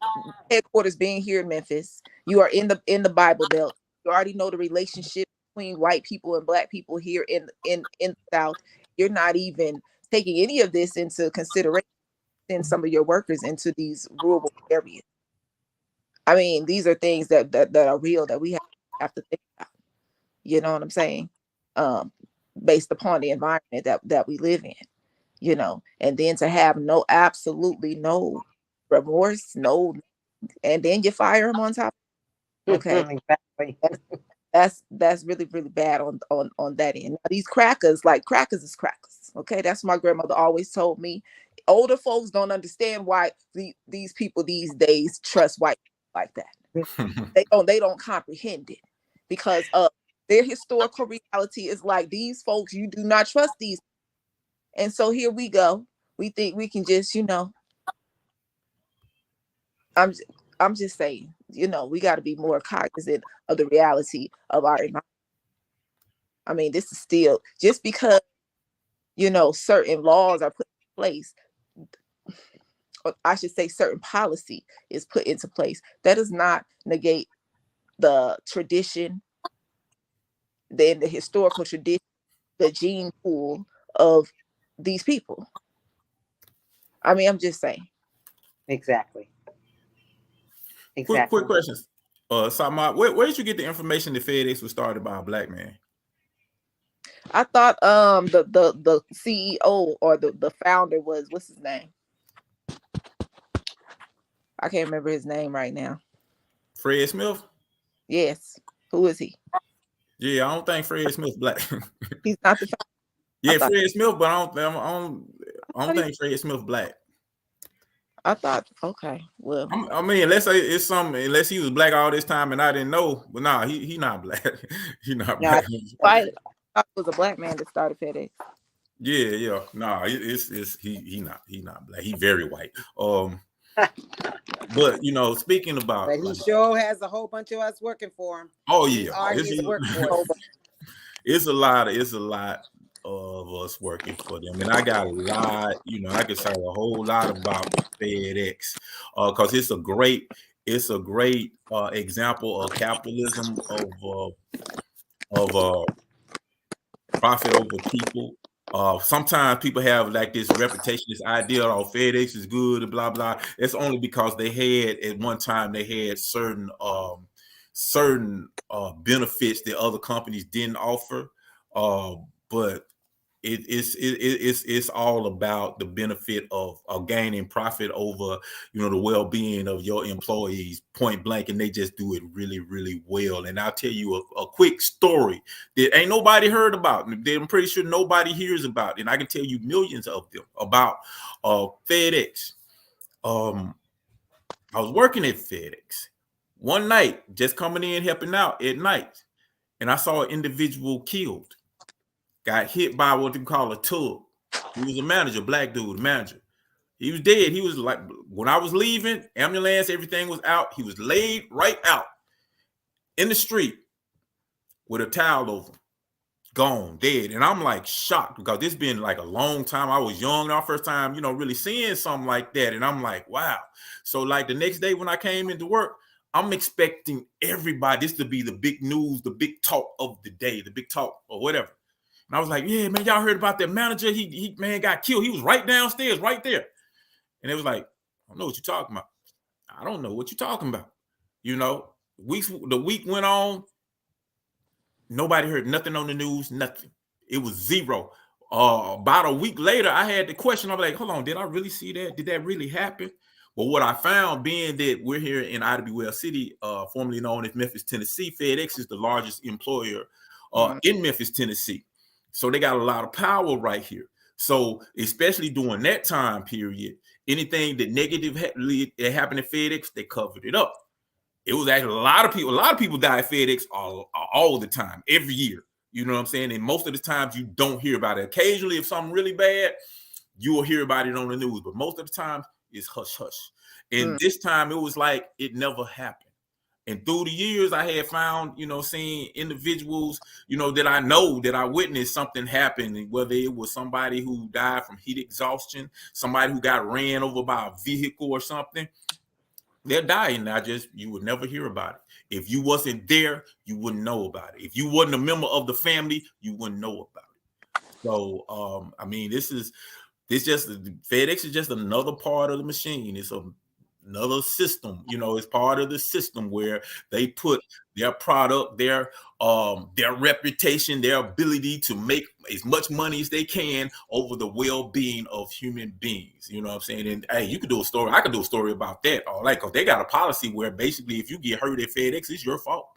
headquarters being here in Memphis. You are in the Bible Belt. You already know the relationship between white people and black people here in the South. You're not even taking any of this into consideration. Send some of your workers into these rural areas. I mean, these are things that are real that we have to think about. You know what I'm saying? Based upon the environment that we live in, and then to have absolutely no remorse, and then you fire them on top. Okay. Exactly. That's really bad on that end. Now, these crackers is crackers. Okay, that's what my grandmother always told me. Older folks don't understand why these people these days trust white people like that. They don't comprehend it, because their historical reality is like, these folks, you do not trust these. And so here we go. We think we can just, I'm just saying, we got to be more cognizant of the reality of our environment. I mean, this is still, just because, certain laws are put in place, or I should say certain policy is put into place, that does not negate the tradition, the historical tradition, the gene pool of these people. I mean, I'm just saying. Exactly. Quick questions. Sama, where did you get the information that FedEx was started by a black man? I thought the CEO or the founder was, what's his name? I can't remember his name right now. Fred Smith? Yes. Who is he? Yeah, I don't think Fred Smith's black. He's not the founder. Yeah, Fred Smith, but I don't think Fred Smith black. I thought, okay, well, I mean, let's say it's something, unless he was black all this time and I didn't know, but nah, he not black. He not black. I thought it was a black man that started FedEx. Yeah. Nah, it's he not black. He very white. But speaking about, but he sure has a whole bunch of us working for him. Oh yeah, it's a lot of us working for them, and I got a lot. I could say a whole lot about FedEx, because it's a great example of capitalism, of profit over people. Sometimes people have like this reputation, this idea, FedEx is good and blah blah. It's only because they had at one time certain benefits that other companies didn't offer. But it's all about the benefit of gaining profit over, you know, the well-being of your employees, point blank, and they just do it really, really well. And I'll tell you a quick story that ain't nobody heard about. I'm pretty sure nobody hears about, and I can tell you millions of them about FedEx. I was working at FedEx one night, just coming in helping out at night, and I saw an individual killed, got hit by what they call a tug. He was a manager, black dude, manager. He was dead. He was like, when I was leaving, ambulance, everything was out. He was laid right out in the street with a towel over him, gone, dead. And I'm like shocked because this been like a long time. I was young, our first time, you know, really seeing something like that. And I'm like, wow. So like the next day when I came into work, I'm expecting everybody, this to be the big news, the big talk of the day, the big talk or whatever. And I was like, yeah, man, y'all heard about that manager? He man got killed. He was right downstairs, right there. And it was like, I don't know what you're talking about. I don't know what you're talking about. You know, the week went on. Nobody heard nothing on the news, nothing. It was zero. About a week later, I had the question. I'm like, hold on, did I really see that? Did that really happen? Well, what I found, being that we're here in Ida City, formerly known as Memphis, Tennessee, FedEx is the largest employer in Memphis, Tennessee. So they got a lot of power right here. So especially during that time period, anything that negative happened at FedEx, they covered it up. It was actually a lot of people die at FedEx all the time, every year. You know what I'm saying? And most of the times you don't hear about it. Occasionally, if something really bad, you will hear about it on the news. But most of the time, it's hush hush. And this time, it was like it never happened. And through the years, I had found, you know, seeing individuals, you know, that I witnessed something happen, whether it was somebody who died from heat exhaustion, somebody who got ran over by a vehicle or something. They're dying. You would never hear about it. If you wasn't there, you wouldn't know about it. If you wasn't a member of the family, you wouldn't know about it. So, I mean, FedEx is just another part of the machine. It's another system, you know, it's part of the system where they put their product, their reputation, their ability to make as much money as they can over the well-being of human beings. You know what I'm saying? And hey, you could do a story. I could do a story about that. All right, because they got a policy where basically if you get hurt at FedEx, it's your fault.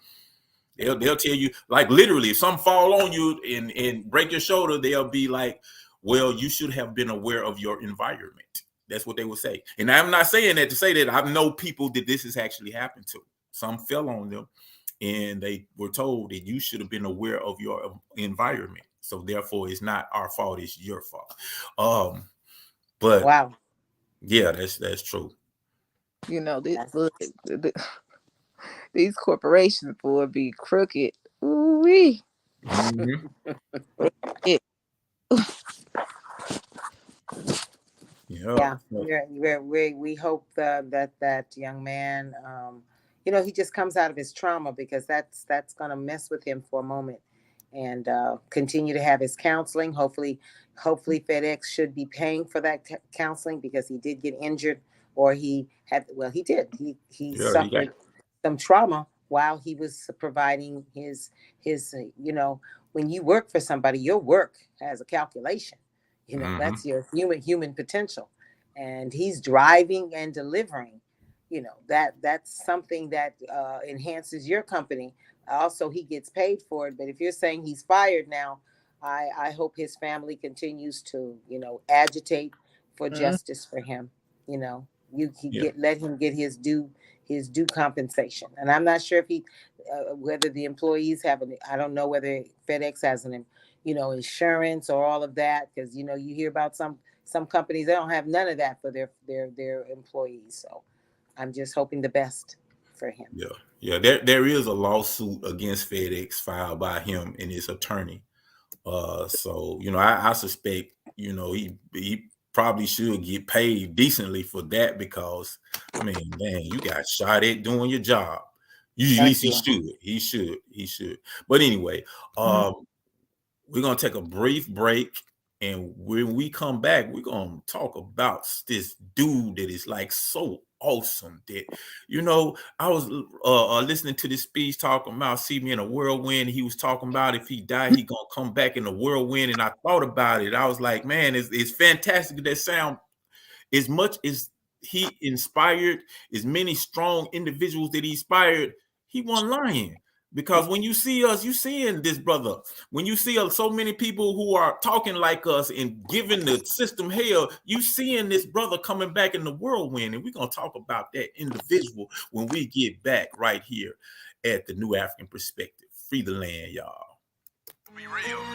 They'll tell you, like, literally, if something fall on you and break your shoulder, they'll be like, well, you should have been aware of your environment. That's what they would say. And I'm not saying that to say that I know people that this has actually happened to. Some fell on them and they were told that you should have been aware of your environment. So therefore, it's not our fault, it's your fault. But wow, yeah, that's true. You know, these corporations will be crooked. Ooh-wee. Mm-hmm. Yeah. yeah. We hope that young man, you know, he just comes out of his trauma, because that's going to mess with him for a moment, and continue to have his counseling. Hopefully FedEx should be paying for that counseling, because he did get injured, or he suffered some trauma while he was providing his you know, when you work for somebody, your work has a calculation. You know, that's your human potential, and he's driving and delivering. You know, that's something that enhances your company. Also, he gets paid for it. But if you're saying he's fired now, I hope his family continues to, you know, agitate for justice for him. You know, let him get his due compensation. And I'm not sure if whether the employees have I don't know whether FedEx has an, you know, insurance or all of that, because, you know, you hear about some companies, they don't have none of that for their employees. So I'm just hoping the best for him. Yeah. There is a lawsuit against FedEx filed by him and his attorney. So, you know, I suspect, you know, he probably should get paid decently for that, because I mean, man, you got shot at doing your job. At least he should. But anyway, we're gonna take a brief break, and when we come back, we're gonna talk about this dude that is like so awesome that, I was listening to this speech talking about see me in a whirlwind. He was talking about if he died, he gonna come back in a whirlwind. And I thought about it. I was like, man, it's fantastic that sound. As much as he inspired as many strong individuals that he inspired, he wasn't lying. Because when you see us, you seeing this brother. When you see so many people who are talking like us and giving the system hell, you seeing this brother coming back in the whirlwind. And we're going to talk about that individual when we get back right here at the New African Perspective. Free the land, y'all.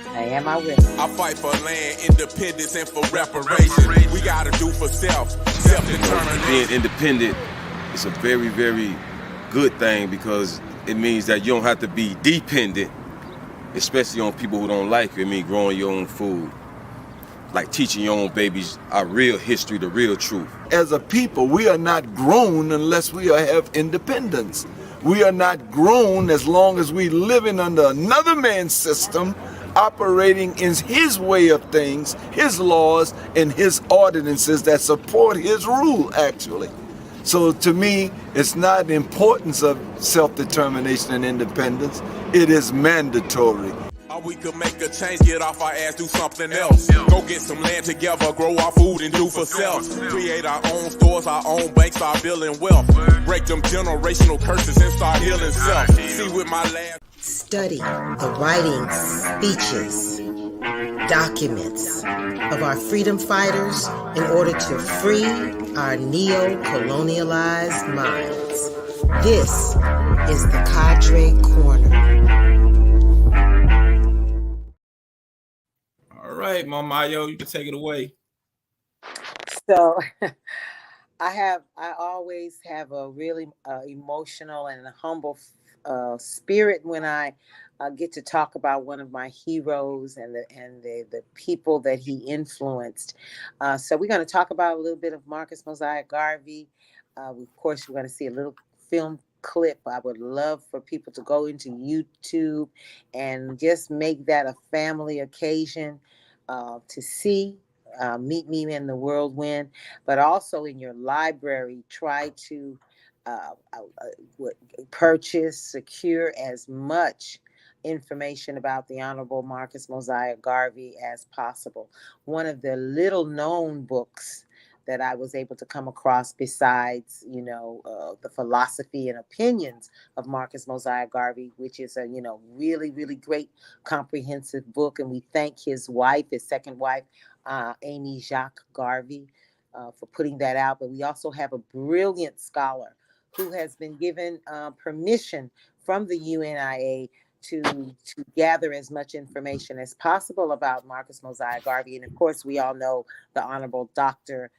I am, I will. I fight for land, independence, and for reparation. We gotta do for self-determination. Being independent is a very, very good thing because it means that you don't have to be dependent, especially on people who don't like you. It means growing your own food, like teaching your own babies our real history, the real truth. As a people, we are not grown unless we have independence. We are not grown as long as we living under another man's system, operating in his way of things, his laws, and his ordinances that support his rule, actually. So to me, it's not the importance of self-determination and independence. It is mandatory. We could make a change, get off our ass, do something else. Go get some land together, grow our food and do for self. Create our own stores, our own banks, start building wealth. Break them generational curses and start healing self. See with my last. Study the writings, speeches, documents of our freedom fighters in order to free our neo-colonialized minds. This is the Cadre Corner. All right, Mama Ayo, you can take it away. So I always have a really emotional and humble spirit when I get to talk about one of my heroes and the people that he influenced. So we're going to talk about a little bit of Marcus Mosiah Garvey. Of course, we're going to see a little film clip. I would love for people to go into YouTube and just make that a family occasion to see. Meet me in the whirlwind, but also in your library, try to purchase, secure as much information about the Honorable Marcus Mosiah Garvey as possible. One of the little known books that I was able to come across besides, the philosophy and opinions of Marcus Mosiah Garvey, which is a, really, really great comprehensive book. And we thank his wife, his second wife, Amy Jacques Garvey, for putting that out. But we also have a brilliant scholar who has been given permission from the UNIA to gather as much information as possible about Marcus Mosiah Garvey. And of course, we all know the Honorable Dr.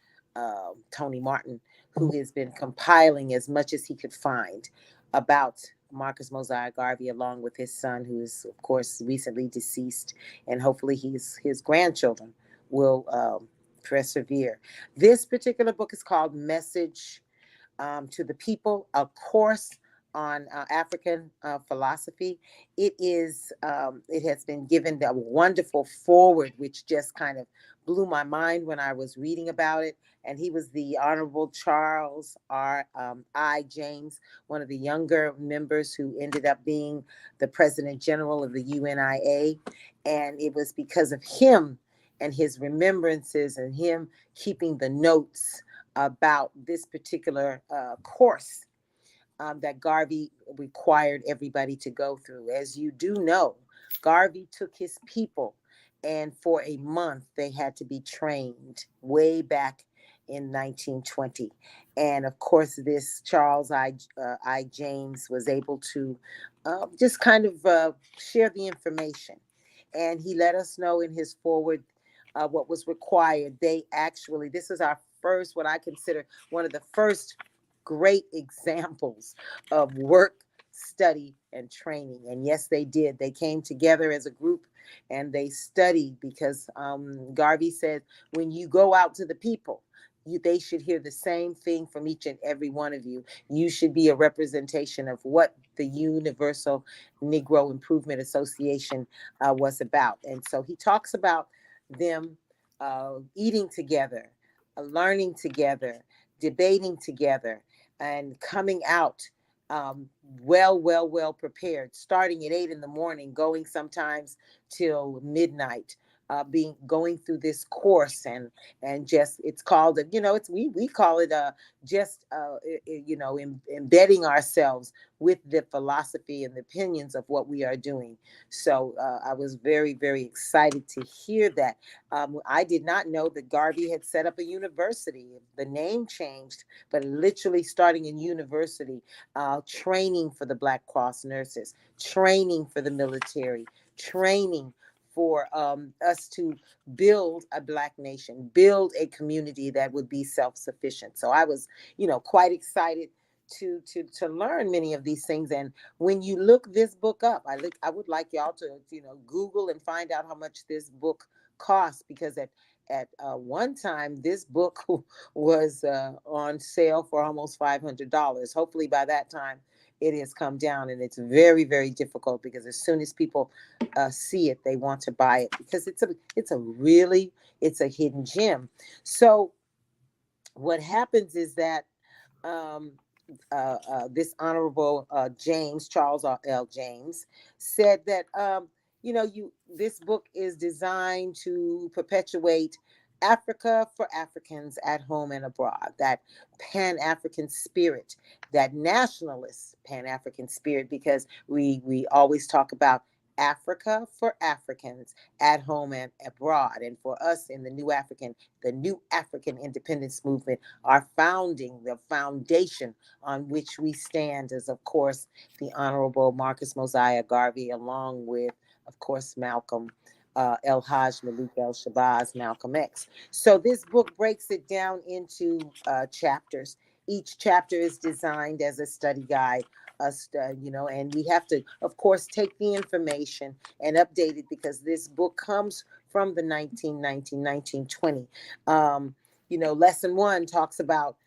Tony Martin, who has been compiling as much as he could find about Marcus Mosiah Garvey, along with his son, who is, of course, recently deceased, and hopefully his grandchildren will persevere. This particular book is called Message to the People, a course on African philosophy. It has been given a wonderful foreword, which just kind of blew my mind when I was reading about it. And he was the Honorable Charles I. James, one of the younger members who ended up being the President General of the UNIA. And it was because of him and his remembrances and him keeping the notes about this particular course that Garvey required everybody to go through. As you do know, Garvey took his people, and for a month they had to be trained way back in 1920. And of course, this Charles I. James was able to just kind of share the information. And he let us know in his foreword what was required. This is our first, what I consider one of the first great examples of work, study, and training. And yes, they did. They came together as a group and they studied because Garvey said, when you go out to the people, they should hear the same thing from each and every one of you. You should be a representation of what the Universal Negro Improvement Association was about. And so he talks about them eating together, learning together, debating together and coming out well prepared, starting at 8 in the morning, going sometimes till midnight, going through this course, and just, it's called, we call it embedding ourselves with the philosophy and the opinions of what we are doing. So I was very, very excited to hear that. I did not know that Garvey had set up a university. The name changed, but literally starting in university, training for the Black Cross nurses, training for the military, training for us to build a Black nation, build a community that would be self-sufficient. So I was, quite excited to learn many of these things. And when you look this book up, I would like y'all to, Google and find out how much this book costs, because at one time this book was on sale for almost $500. Hopefully by that time it has come down, and it's very, very difficult, because as soon as people see it, they want to buy it, because it's a hidden gem. So what happens is that this Honorable Charles L. James, said that this book is designed to perpetuate Africa for Africans at home and abroad, that Pan-African spirit, that nationalist Pan-African spirit, because we always talk about Africa for Africans at home and abroad. And for us in the New African independence movement, the foundation on which we stand is, of course, the Honorable Marcus Mosiah Garvey, along with, of course, Malcolm El Haj Malik El Shabazz, Malcolm X. So this book breaks it down into chapters. Each chapter is designed as a study guide, and we have to, of course, take the information and update it, because this book comes from the 1920. Lesson 1 talks about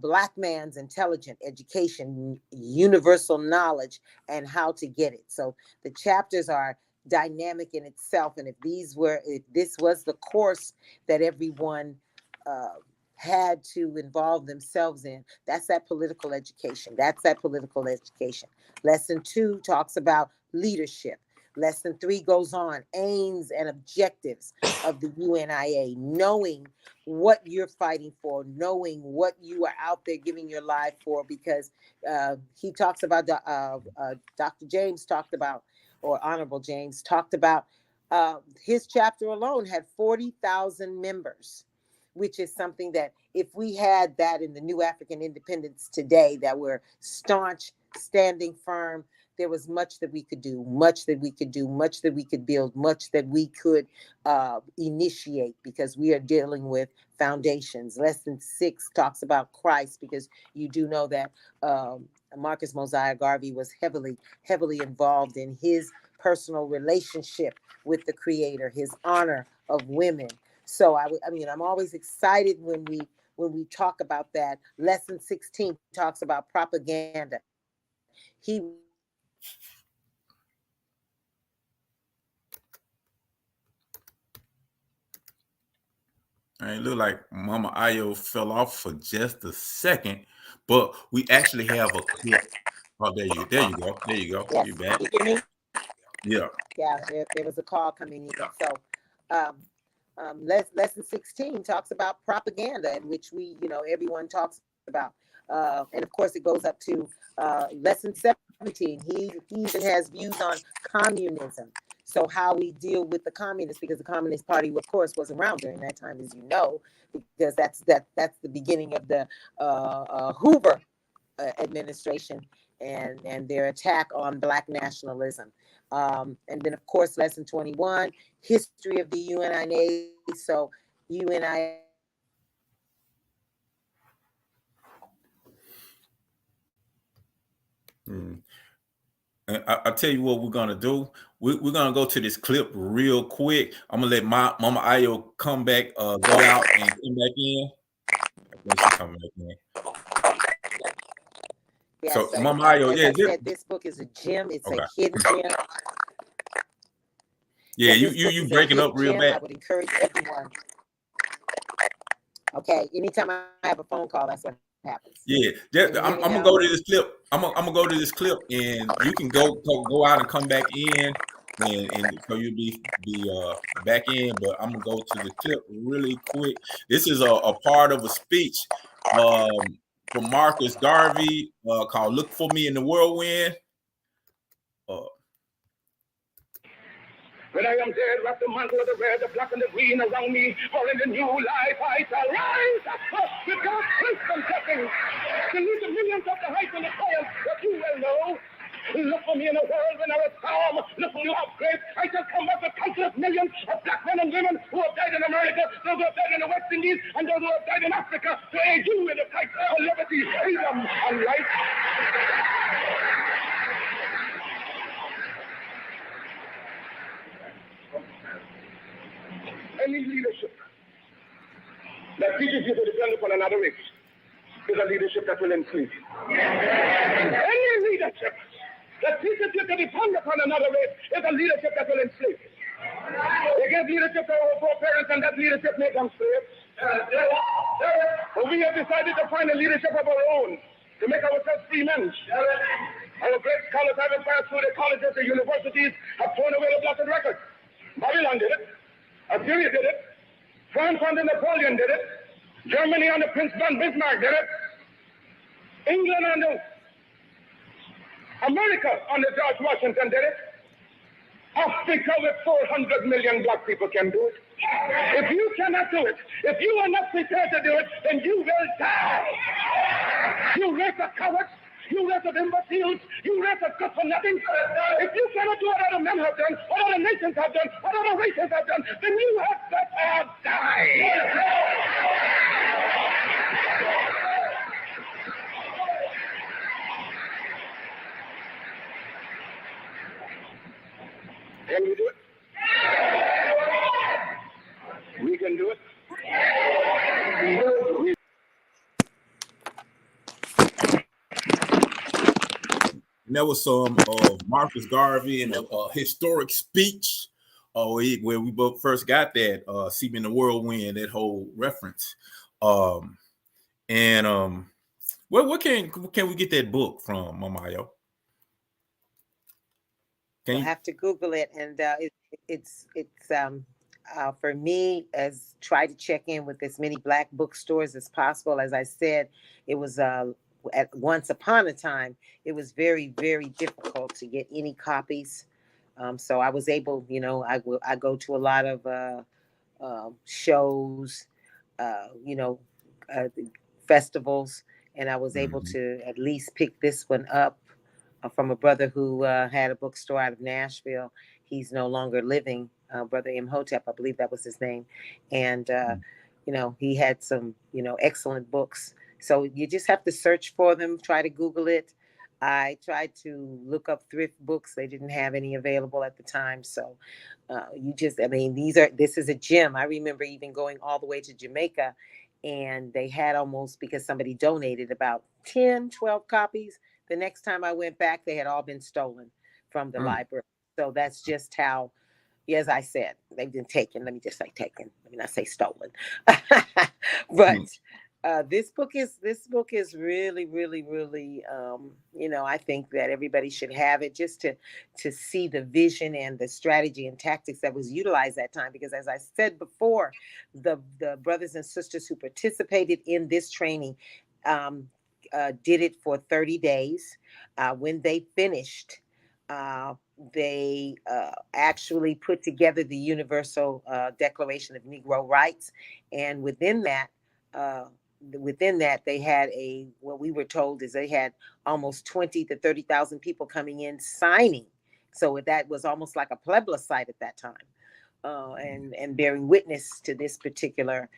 Black man's intelligent education, universal knowledge, and how to get it. So the chapters are dynamic in itself, and if this was the course that everyone had to involve themselves in, that's that political education. Lesson 2 talks about leadership. Lesson 3 goes on aims and objectives of the UNIA, knowing what you're fighting for, knowing what you are out there giving your life for, because he talks about, Dr. James talked about, or Honorable James talked about, his chapter alone had 40,000 members, which is something that if we had that in the New African Independence today, that were staunch, standing firm, there was much that we could do, much that we could build, much that we could initiate, because we are dealing with foundations. Lesson 6 talks about Christ, because you do know that Marcus Mosiah Garvey was heavily involved in his personal relationship with the Creator, his honor of women. So I'm always excited when we talk about that. Lesson 16 talks about propaganda. It looked like Mama Ayo fell off for just a second, but we actually have a clip. Oh, there you go. Yes. You back? You hear me? Yeah. Yeah, there was a call coming in. So lesson 16 talks about propaganda, in which everyone talks about. And of course, it goes up to lesson 17. He even has views on communism. So how we deal with the communists, because the Communist Party, of course, wasn't around during that time, as you know, because that's the beginning of the Hoover administration and their attack on Black nationalism. And then, of course, lesson 21, history of the UNIA. So UNIA. I'll tell you what we're gonna do. We're gonna go to this clip real quick. I'm gonna let Mama Ayo come back, go out and come back in. Yeah, so Mama Ayo, as I said, this book is a gem. It's a hidden gem. Yeah, you breaking up real bad. I would encourage everyone. Okay. Anytime I have a phone call, that's what happens. Yeah, Can you hear I'm me gonna now? go to this clip. I'm gonna go to this clip, and you can go out and come back in, and so you'll be back in. But I'm gonna go to the clip really quick. This is a part of a speech from Marcus Garvey called "Look for Me in the Whirlwind." When I am dead, wrap the mantle of the red, the black, and the green around me, for in the new life I shall rise up with God's wisdom blessings to lead the millions of the heights and the triumph that you will know. Look for me in a world when I was calm. Look for you how great I shall come back with countless millions of black men and women who have died in America, those who have died in the West Indies, and those who have died in Africa to aid you in the fight for liberty, freedom, and life. Any leadership that teaches you to depend upon another race is a leadership that will enslave you. Any leadership that teaches you to depend upon another race is a leadership that will enslave you. They give leadership to our foreparents, and that leadership made them slaves. But we have decided to find a leadership of our own to make ourselves free men. Our great scholars having passed through the colleges and universities have thrown away the blotted record. Babylon did it. Assyria did it. France under Napoleon did it. Germany under Prince von Bismarck did it. England under America under George Washington did it. Africa with 400 million black people can do it. If you cannot do it, if you are not prepared to do it, then you will die. You race of cowards. You race of imbeciles, you race of good for nothing. If you cannot do what other men have done, what other nations have done, what other races have done, then you have better die. Can we do it? We can do it. And that was some of Marcus Garvey and a historic speech where we both first got that "See Me in the Whirlwind," that whole reference. What can we get that book from, Mamayo? You'll have to Google it, and it's for me, as try to check in with as many black bookstores as possible. As I said, it was at once upon a time, it was very, very difficult to get any copies. So I was able, I go to a lot of shows, festivals, and I was able to at least pick this one up from a brother who had a bookstore out of Nashville. He's no longer living, Brother Imhotep, I believe that was his name. And, he had some, excellent books. So you just have to search for them, try to Google it. I tried to look up thrift books. They didn't have any available at the time. So this is a gem. I remember even going all the way to Jamaica, and they had almost, because somebody donated about 10, 12 copies. The next time I went back, they had all been stolen from the library. So that's just how, as I said, they've been taken. Let me just say taken. Let me not say stolen. But this book is really, really, really, I think that everybody should have it just to see the vision and the strategy and tactics that was utilized that time. Because as I said before, the brothers and sisters who participated in this training did it for 30 days. When they finished, they actually put together the Universal Declaration of Negro Rights. And within that, they had what we were told is they had almost 20 to 30,000 people coming in signing. So that was almost like a plebiscite at that time, and bearing witness to this particular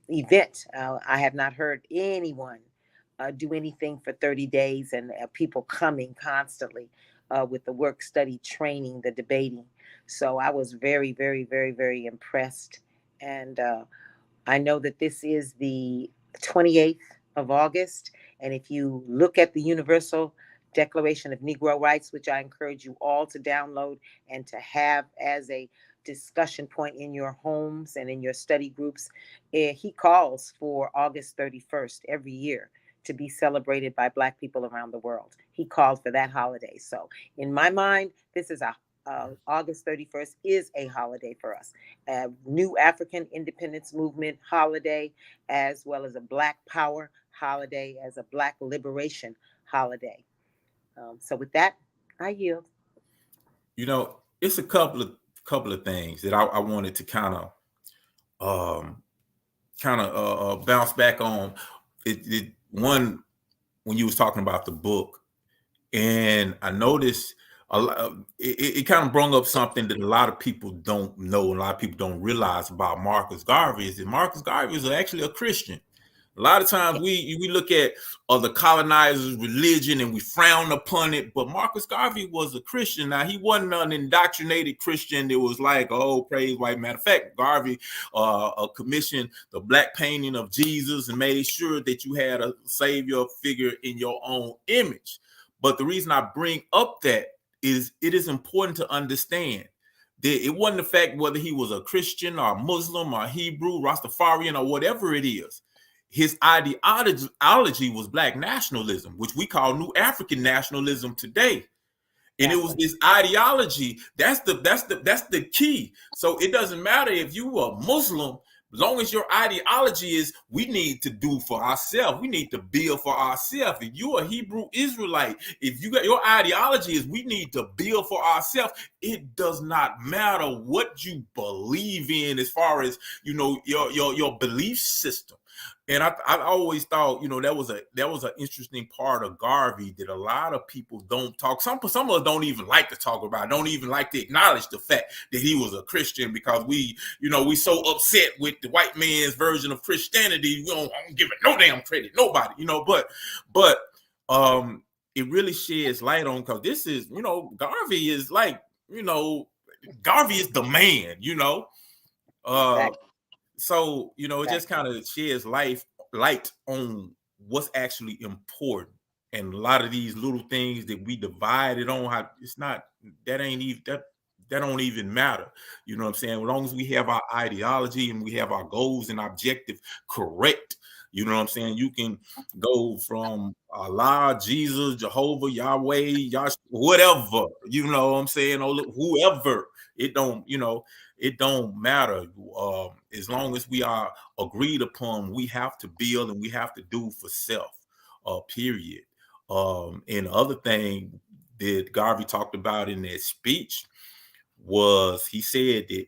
event. I have not heard anyone do anything for 30 days and people coming constantly with the work, study, training, the debating. So I was very, very, very, very impressed. And I know that this is the 28th of August. And if you look at the Universal Declaration of Negro Rights, which I encourage you all to download and to have as a discussion point in your homes and in your study groups. He calls for August 31st every year to be celebrated by Black people around the world. He called for that holiday. So in my mind, this is August 31st is a holiday for us. A new African independence movement holiday, as well as a Black Power holiday, as a Black liberation holiday. So with that, I yield. You know, it's a couple of things that I wanted to kind of bounce back on. One, when you was talking about the book, and I noticed it kind of brought up something that a lot of people don't know, and a lot of people don't realize about Marcus Garvey, is that Marcus Garvey is actually a Christian. A lot of times we look at the colonizers' religion and we frown upon it, but Marcus Garvey was a Christian. Now, he wasn't an indoctrinated Christian that was like, oh, praise white. Matter of fact, Garvey commissioned the black painting of Jesus and made sure that you had a savior figure in your own image. But the reason I bring up that is it is important to understand that it wasn't the fact whether he was a Christian or Muslim or Hebrew, Rastafarian, or whatever it is. His ideology was Black nationalism, which we call New African nationalism today. And it was this ideology. That's the key. So it doesn't matter if you are Muslim, as long as your ideology is we need to do for ourselves, we need to build for ourselves. If you're a Hebrew Israelite, if you got your ideology is we need to build for ourselves, it does not matter what you believe in as far as your belief system. And I always thought, that was an interesting part of Garvey that a lot of people don't talk. Some of us don't even like to talk about, don't even like to acknowledge the fact that he was a Christian, because we so upset with the white man's version of Christianity. We don't give it no damn credit, nobody, but it really sheds light on, because this is, Garvey is like, Garvey is the man, Exactly. So, it just kind of sheds light on what's actually important. And a lot of these little things that we divided on, that don't even matter. You know what I'm saying? As long as we have our ideology and we have our goals and objective correct, you know what I'm saying? You can go from Allah, Jesus, Jehovah, Yahweh, whatever, you know what I'm saying? Or whoever, it don't matter. As long as we are agreed upon, we have to build and we have to do for self, period. And the other thing that Garvey talked about in that speech was he said that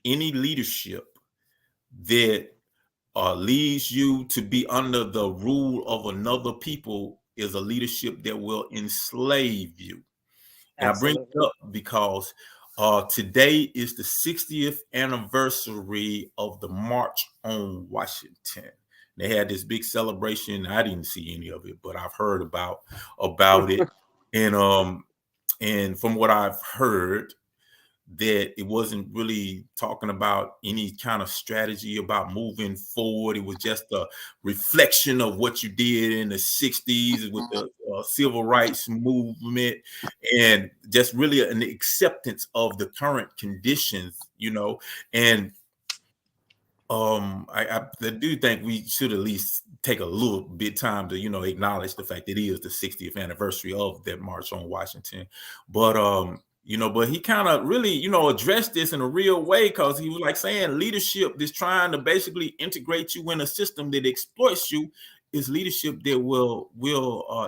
any leadership that leads you to be under the rule of another people is a leadership that will enslave you. And Absolutely. I bring it up because today is the 60th anniversary of the March on Washington. They had this big celebration. I didn't see any of it, but I've heard about it. And from what I've heard, that it wasn't really talking about any kind of strategy about moving forward. It was just a reflection of what you did in the 60s with the civil rights movement, and just really an acceptance of the current conditions, and I do think we should at least take a little bit time to, acknowledge the fact that it is the 60th anniversary of that March on Washington. But but he kind of really, addressed this in a real way, because he was like saying leadership that's trying to basically integrate you in a system that exploits you is leadership that will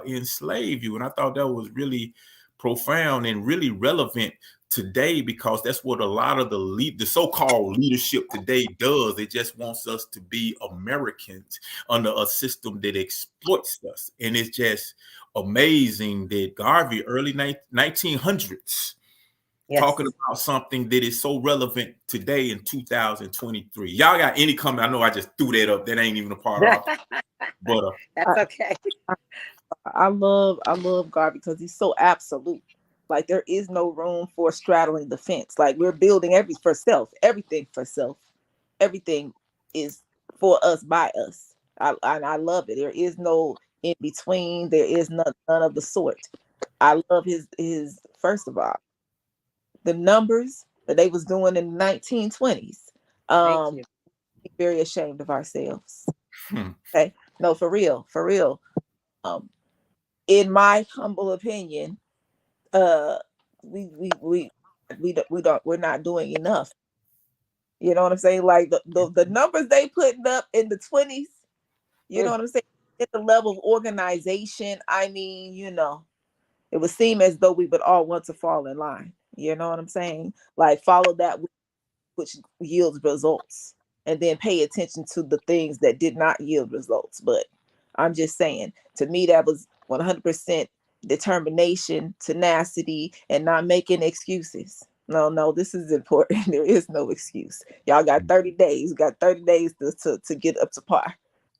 enslave you. And I thought that was really profound and really relevant today, because that's what a lot of the so-called leadership today does. It just wants us to be Americans under a system that exploits us. And it's just amazing that Garvey, early 1900s, Yes. talking about something that is so relevant today in 2023. Y'all got any comment? I know I just threw that up. That ain't even a part of it. But That's okay. I love Garvey because he's so absolute. Like, there is no room for straddling the fence. Like, we're building everything for self. Everything is for us, by us. I love it. There is no in between. There is none of the sort. I love his first of all, the numbers that they was doing in the 1920s. Thank you. Very ashamed of ourselves. Hmm. Okay. No, for real, for real. Um, in my humble opinion, uh, we're not doing enough. You know what I'm saying? Like the numbers they putting up in the 20s, you know what I'm saying? At the level of organization, I mean, it would seem as though we would all want to fall in line. You know what I'm saying? Like follow that which yields results, and then pay attention to the things that did not yield results. But I'm just saying, to me, that was 100% determination, tenacity, and not making excuses. No, this is important. There is no excuse. Y'all got 30 days. Got 30 days to get up to par.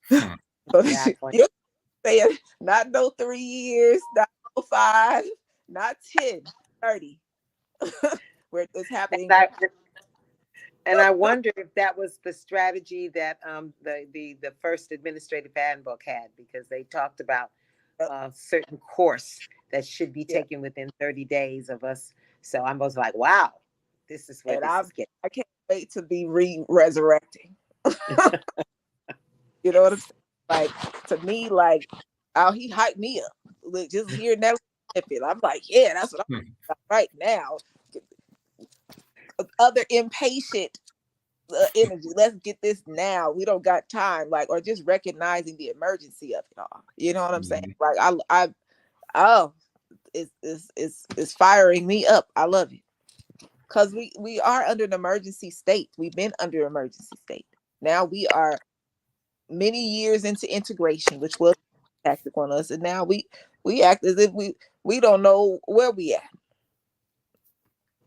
Hmm. Exactly. You're saying not no 3 years, not no 5, not 10, 30. Where it's happening. And I wonder if that was the strategy that the first administrative handbook had, because they talked about a certain course that should be taken within 30 days of us. So I was like, wow, this is where And this is getting. I can't wait to be resurrecting. You know what I'm saying? Like, to me, like, oh, he hyped me up. Look, just hearing that snippet, I'm like, yeah, that's what I'm about right now. Other impatient energy. Let's get this now. We don't got time. Like, or just recognizing the emergency of it all. You know what I'm saying? Like, oh, it's firing me up. I love it. Because we are under an emergency state. We've been under emergency state. Now we are many years into integration, which was tactic on us, and now we act as if we don't know where we at.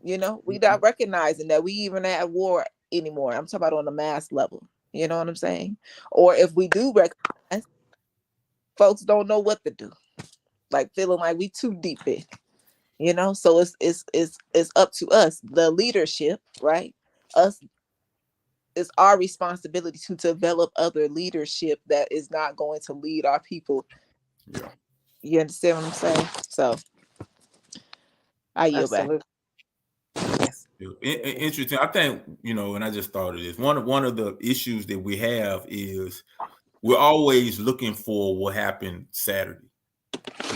We not recognizing that we even at war anymore. I'm talking about on the mass level. You know what I'm saying? Or if we do recognize, folks don't know what to do. Like feeling like we too deep in. So it's up to us, the leadership, right? Us, it's our responsibility to develop other leadership that is not going to lead our people. Yeah. You understand what I'm saying? So I yield back. Yes. Interesting. I think, and I just thought of this. One of the issues that we have is we're always looking for what happened Saturday.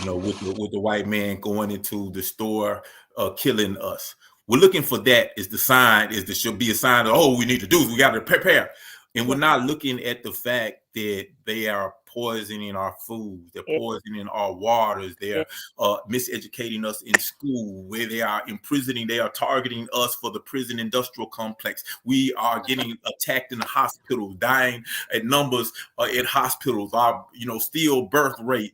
With the white man going into the store, killing us. We're looking for that as the sign, should be a sign of, we need to do is we got to prepare. And we're not looking at the fact that they are poisoning our food, they're poisoning our waters, they're miseducating us in school, where they are imprisoning, they are targeting us for the prison industrial complex. We are getting attacked in the hospitals, dying at numbers in hospitals, our still birth rate,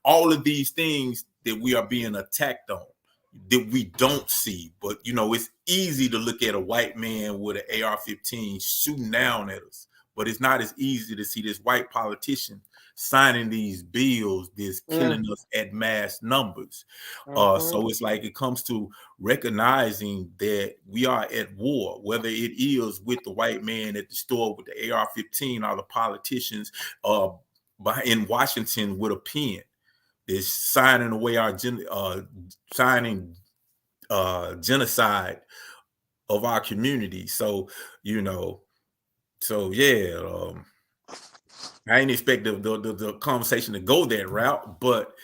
all of these things that we are being attacked on that we don't see. But it's easy to look at a white man with an AR-15 shooting down at us, but it's not as easy to see this white politician signing these bills that's killing us at mass numbers. So it's like it comes to recognizing that we are at war, whether it is with the white man at the store with the AR-15 or the politicians in Washington with a pen. They're signing away our genocide of our community. So I ain't expect the conversation to go that route, but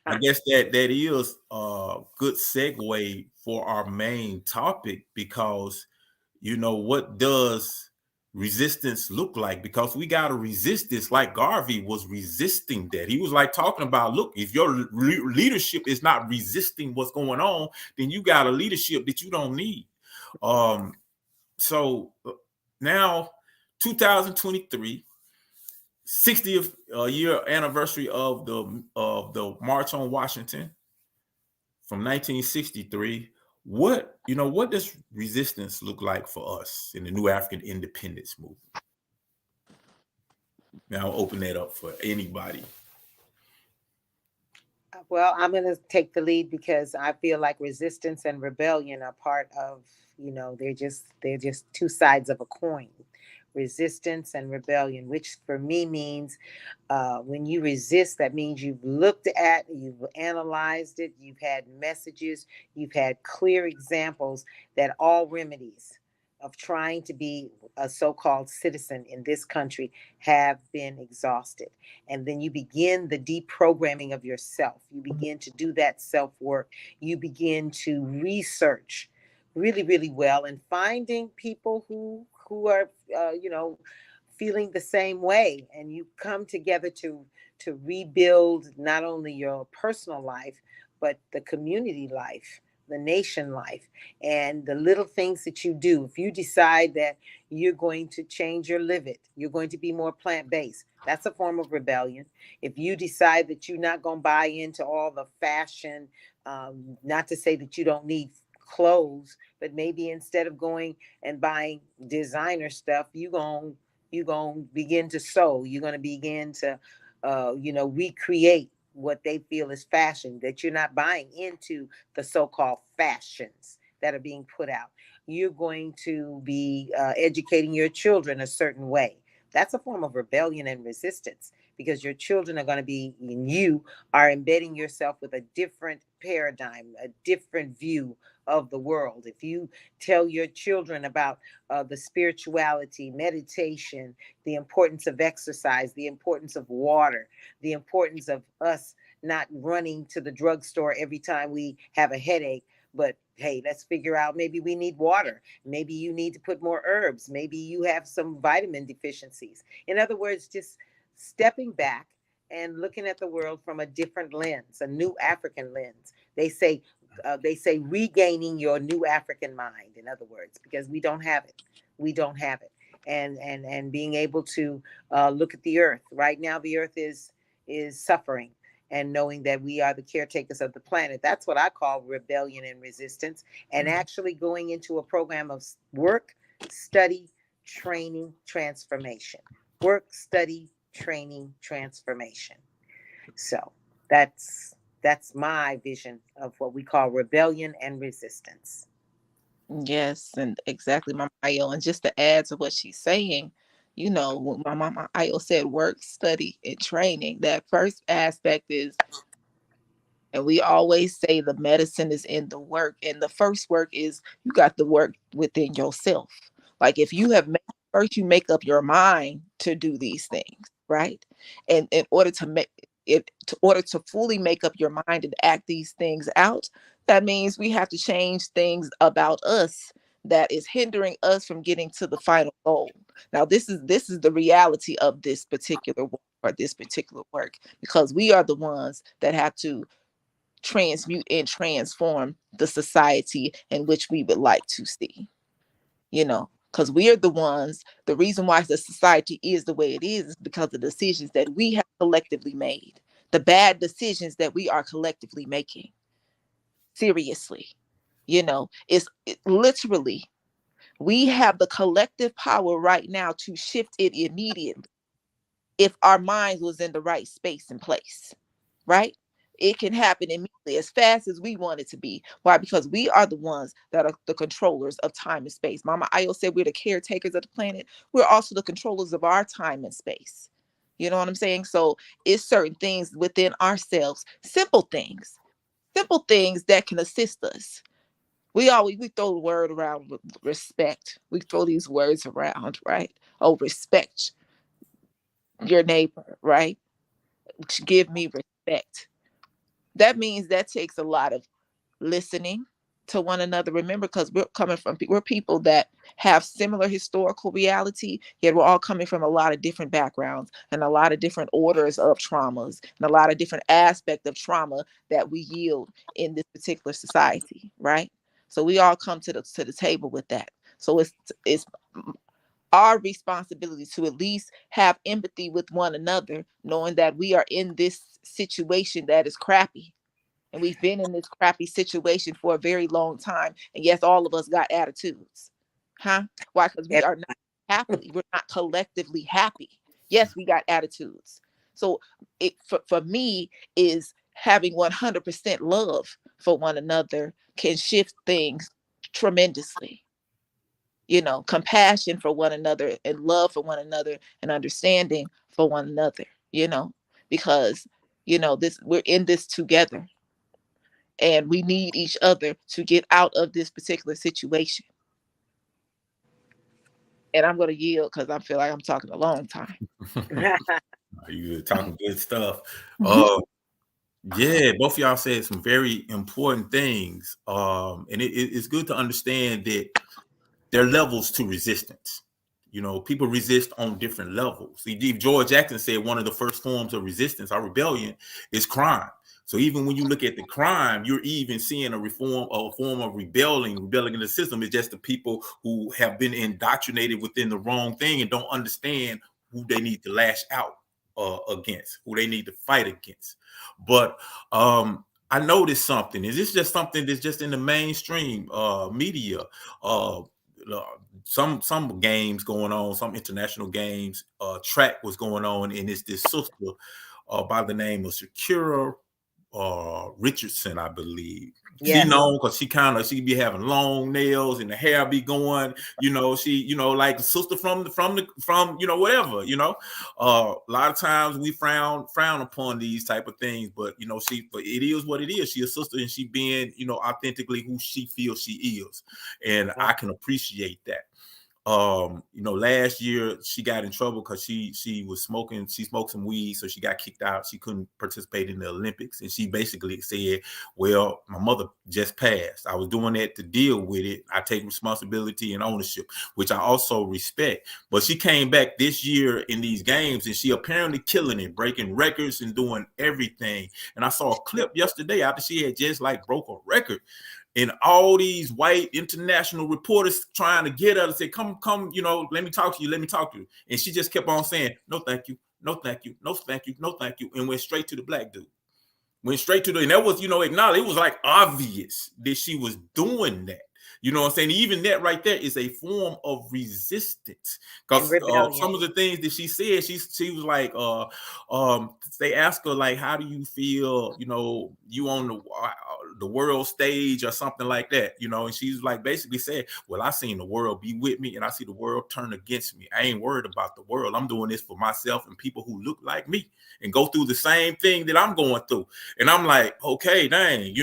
I guess that is a good segue for our main topic, because what does resistance look like? Because we got to resist this, like Garvey was resisting that. He was like talking about, look, if your leadership is not resisting what's going on, then you got a leadership that you don't need. So now 2023, 60th year anniversary of the March on Washington from 1963. What does resistance look like for us in the new African independence movement? Now I'll open that up for anybody. Well, I'm going to take the lead because I feel like resistance and rebellion are part of, they're just two sides of a coin. resistance and rebellion, which for me means when you resist, that means you've looked at, you've analyzed it, you've had messages, you've had clear examples that all remedies of trying to be a so-called citizen in this country have been exhausted. And then you begin the deprogramming of yourself. You begin to do that self-work. You begin to research really, really well, and finding people who are, feeling the same way, and you come together to rebuild not only your personal life, but the community life, the nation life, and the little things that you do. If you decide that you're going to change your live it, you're going to be more plant-based, that's a form of rebellion. If you decide that you're not going to buy into all the fashion, not to say that you don't need clothes, but maybe instead of going and buying designer stuff, you're going to begin to sew. You're going to begin to, recreate what they feel is fashion, that you're not buying into the so-called fashions that are being put out. You're going to be educating your children a certain way. That's a form of rebellion and resistance, because your children are going to be, and you are embedding yourself with a different paradigm, a different view of the world. If you tell your children about the spirituality, meditation, the importance of exercise, the importance of water, the importance of us not running to the drugstore every time we have a headache, but hey, let's figure out, maybe we need water. Maybe you need to put more herbs. Maybe you have some vitamin deficiencies. In other words, just stepping back and looking at the world from a different lens, a new African lens. They say regaining your new African mind, in other words, because we don't have it. We don't have it. And being able to look at the earth. Right now, the earth is suffering, and knowing that we are the caretakers of the planet. That's what I call rebellion and resistance, and actually going into a program of work, study, training, transformation. Work, study, training, transformation. So that's my vision of what we call rebellion and resistance. Yes, and exactly, Mama Ayo. And just to add to what she's saying, when my Mama Ayo said work, study, and training, that first aspect is, and we always say the medicine is in the work. And the first work is you got the work within yourself. Like if you have first, you make up your mind to do these things, right? And in order to make it, to order to fully make up your mind and act these things out, that means we have to change things about us that is hindering us from getting to the final goal. Now, this is the reality of this particular work, or this particular work, because we are the ones that have to transmute and transform the society in which we would like to see, because we are the ones, the reason why the society is the way it is because of the decisions that we have collectively made, the bad decisions that we are collectively making. Seriously, literally, we have the collective power right now to shift it immediately if our minds was in the right space and place, right? It can happen immediately as fast as we want it to be. Why? Because we are the ones that are the controllers of time and space. Mama Ayo said we're the caretakers of the planet. We're also the controllers of our time and space. You know what I'm saying? So it's certain things within ourselves, simple things that can assist us. We throw the word around with respect. We throw these words around, right? Oh, respect your neighbor, right? Give me respect. That means that takes a lot of listening to one another. Remember, because we're people that have similar historical reality, yet we're all coming from a lot of different backgrounds and a lot of different orders of traumas and a lot of different aspects of trauma that we yield in this particular society, right? So we all come to the table with that. So it's our responsibility to at least have empathy with one another, knowing that we are in this situation that is crappy. And we've been in this crappy situation for a very long time. And yes, all of us got attitudes. Huh? Why? Because we are not happily, we're not collectively happy. Yes, we got attitudes. So it for me is having 100% love for one another can shift things tremendously. compassion for one another and love for one another and understanding for one another, because, we're in this together and we need each other to get out of this particular situation. And I'm going to yield because I feel like I'm talking a long time. You're talking good stuff. Yeah, both of y'all said some very important things. And it's good to understand that there are levels to resistance. People resist on different levels. See, George Jackson said one of the first forms of resistance or rebellion is crime. So even when you look at the crime, you're even seeing a form of rebelling in the system. Is just the people who have been indoctrinated within the wrong thing and don't understand who they need to lash out against, who they need to fight against. But I noticed something. Is this just something that's just in the mainstream media? Some games going on, some international games. Track was going on, and it's this sister by the name of Shakira Richardson, I believe. Yes. She known because she be having long nails and the hair be going, she, like the sister from whatever, a lot of times we frown upon these type of things, but but it is what it is. She a sister and she being, authentically who she feels she is. And I can appreciate that. Last year she got in trouble because she smoked some weed, so she got kicked out. She couldn't participate in the Olympics, and she basically said, well, my mother just passed. I was doing that to deal with it. I take responsibility and ownership, which I also respect. But she came back this year in these games, and she apparently killing it, breaking records and doing everything. And I saw a clip yesterday after she had just broke a record. And all these white international reporters trying to get her to say, come, let me talk to you. And she just kept on saying, no, thank you. No, thank you. No, thank you. No, thank you. And went straight to the black dude. And that was, acknowledged. It was obvious that she was doing that. You know what I'm saying? Even that right there is a form of resistance. Because some of the things that she said, she was like, they asked her, how do you feel, you on the world stage or something like that, and she's basically said, well, I seen the world be with me and I see the world turn against me. I ain't worried about the world. I'm doing this for myself and people who look like me and go through the same thing that I'm going through. And I'm like, okay, dang,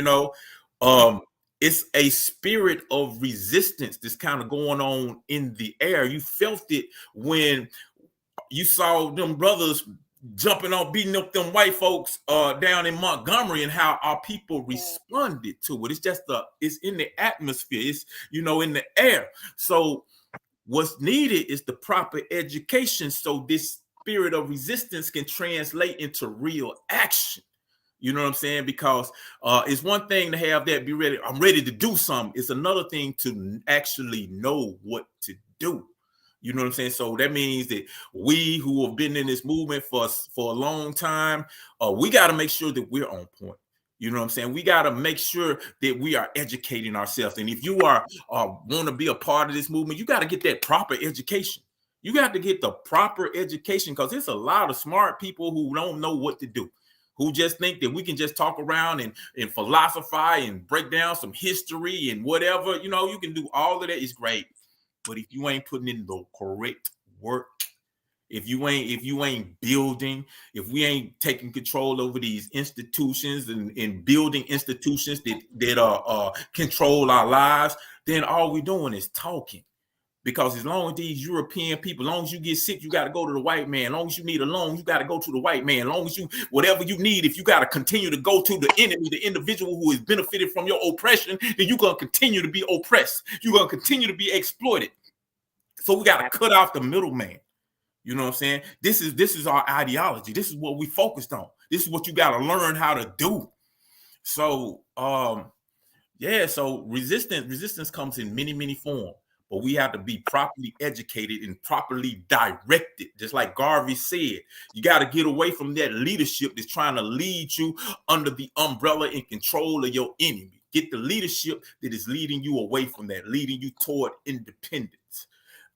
it's a spirit of resistance that's kind of going on in the air. You felt it when you saw them brothers jumping on, beating up them white folks down in Montgomery, and how our people responded to it. It's just it's in the atmosphere. It's, in the air. So what's needed is the proper education so this spirit of resistance can translate into real action. You know what I'm saying? Because it's one thing to have that, be ready. I'm ready to do something. It's another thing to actually know what to do. You know what I'm saying? So that means that we who have been in this movement for a long time, we got to make sure that we're on point. You know what I'm saying? We got to make sure that we are educating ourselves. And if you are want to be a part of this movement, you got to get that proper education. You got to get the proper education, because there's a lot of smart people who don't know what to do, who just think that we can just talk around and philosophize and break down some history and whatever. You can do all of that. It's great. But if you ain't putting in the correct work, if you ain't building, if we ain't taking control over these institutions and building institutions that control our lives, then all we're doing is talking. Because as long as these European people, as long as you get sick, you got to go to the white man. As long as you need a loan, you got to go to the white man. As long as you, whatever you need, if you got to continue to go to the enemy, the individual who has benefited from your oppression, then you're going to continue to be oppressed. You're going to continue to be exploited. So we got to cut off the middleman. You know what I'm saying? This is our ideology. This is what we focused on. This is what you got to learn how to do. So, so resistance comes in many, many forms. But we have to be properly educated and properly directed. Just like Garvey said, you got to get away from that leadership that's trying to lead you under the umbrella and control of your enemy. Get the leadership that is leading you away from that, leading you toward independence.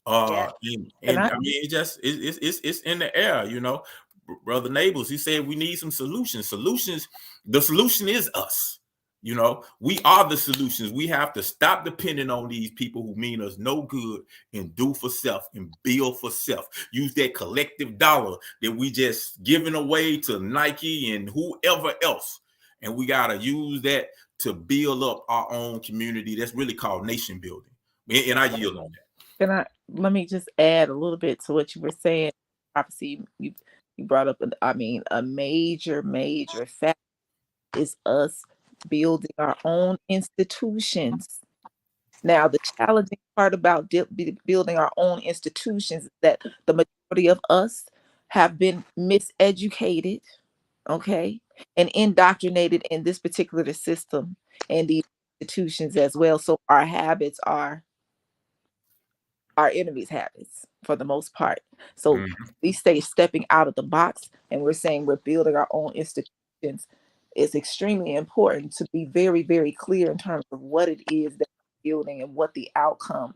And I mean, it's in the air, Brother Neighbors, he said we need some solutions. The solution is us. You know, we are the solutions. We have to stop depending on these people who mean us no good and do for self and build for self. Use that collective dollar that we just giving away to Nike and whoever else. And we got to use that to build up our own community. That's really called nation building. And I yield on that. Let me just add a little bit to what you were saying. Prophecy, you brought up, a major fact is us building our own institutions. Now, the challenging part about building our own institutions is that the majority of us have been miseducated, okay, and indoctrinated in this particular system and these institutions as well. So our habits are our enemies' habits for the most part. So we stay stepping out of the box, and we're saying we're building our own institutions. It's extremely important to be very, very clear in terms of what it is that we're building and what the outcome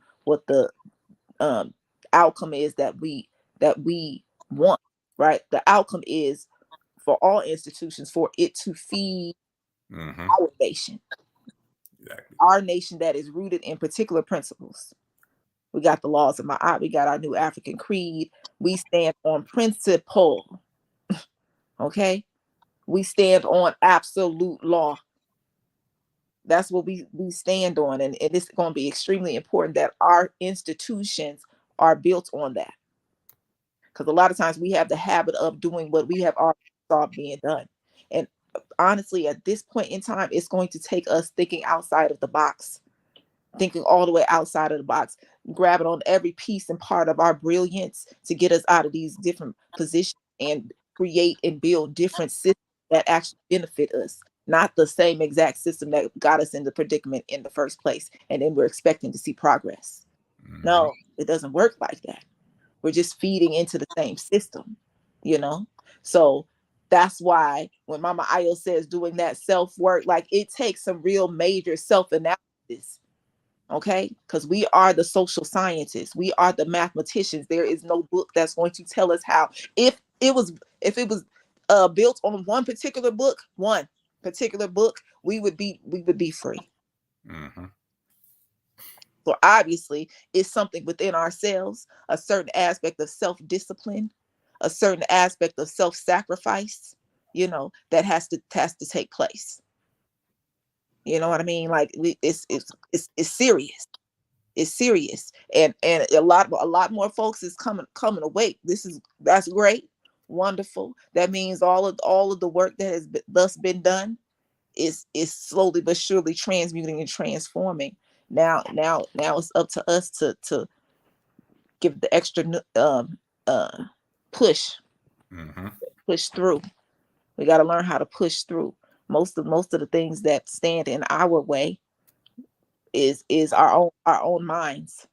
is that we want. Right, the outcome is for all institutions for it to feed our nation, our nation that is rooted in particular principles. We got the laws of Ma'at. We got our new African creed. We stand on principle. Okay? We stand on absolute law. That's what we stand on. And it's going to be extremely important that our institutions are built on that. Because a lot of times we have the habit of doing what we have already saw being done. And honestly, at this point in time, it's going to take us thinking outside of the box. Thinking all the way outside of the box, grabbing on every piece and part of our brilliance to get us out of these different positions and create and build different systems that actually benefit us, not the same exact system that got us in the predicament in the first place. And then we're expecting to see progress. No, it doesn't work like that. We're just feeding into the same system, you know? So that's why when Mama Ayo says doing that self-work, like it takes some real major self-analysis. Okay, because we are the social scientists, we are the mathematicians. There is no book that's going to tell us how. If it was built on one particular book, we would be free. So obviously, it's something within ourselves, a certain aspect of self-discipline, a certain aspect of self-sacrifice, you know, that has to take place. You know what I mean? Like it's serious. It's serious, and a lot more folks is coming awake. That's great, wonderful. That means all of the work that has thus been done is slowly but surely transmuting and transforming. Now it's up to us to give the extra push through. We got to learn how to push through. Most of the things that stand in our way is our own minds.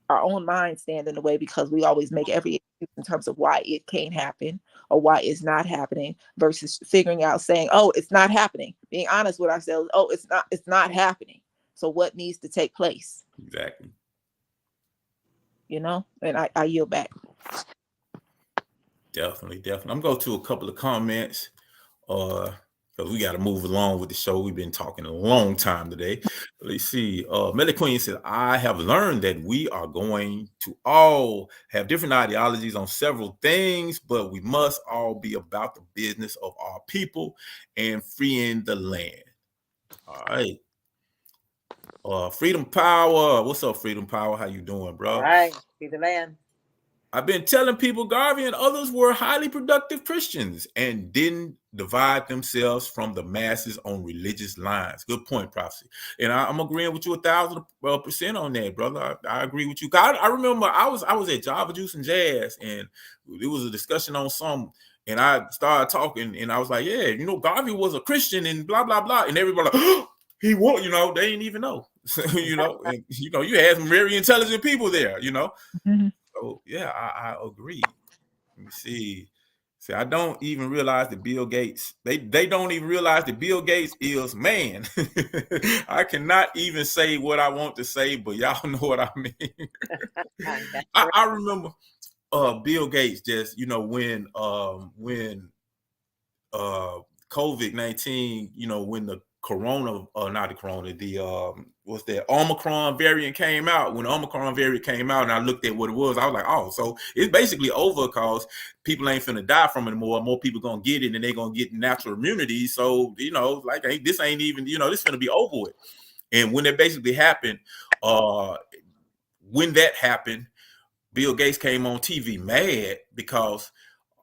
Our own minds stand in the way because we always make every excuse in terms of why it can't happen or why it's not happening, versus figuring out, saying, oh, it's not happening. Being honest with ourselves. Oh, it's not happening. So what needs to take place? Exactly. You know, and I yield back. Definitely. I'm going to go to a couple of comments because we got to move along with the show. We've been talking a long time today. Let's see. Melly Queen said, I have learned that we are going to all have different ideologies on several things, but we must all be about the business of our people and freeing the land. All right. Freedom Power. What's up, Freedom Power? How you doing, bro? All right. Free the land. I've been telling people Garvey and others were highly productive Christians and didn't divide themselves from the masses on religious lines. Good point, Prophecy. And I'm agreeing with you 1,000% on that, brother. I agree with you. I remember I was at Java Juice and Jazz, and there was a discussion on some, and I started talking, and I was like, yeah, you know, Garvey was a Christian and blah, blah, blah. And everybody like, he won't, you know, they didn't even know. You know, and, you know, you had some very intelligent people there, you know. So yeah, I agree. Let me see. See, I don't even realize that Bill Gates, they don't even realize that Bill Gates is man. I cannot even say what I want to say, but y'all know what I mean. I remember Bill Gates just, you know, when COVID-19, you know, when the not the corona, the what's that Omicron variant came out. When the Omicron variant came out, and I looked at what it was, I was like, oh, so it's basically over because people ain't finna die from it anymore. More people gonna get it, and they gonna get natural immunity. So, you know, like, hey, this ain't even, you know, this finna be over with. And when it basically happened, when that happened, Bill Gates came on TV mad because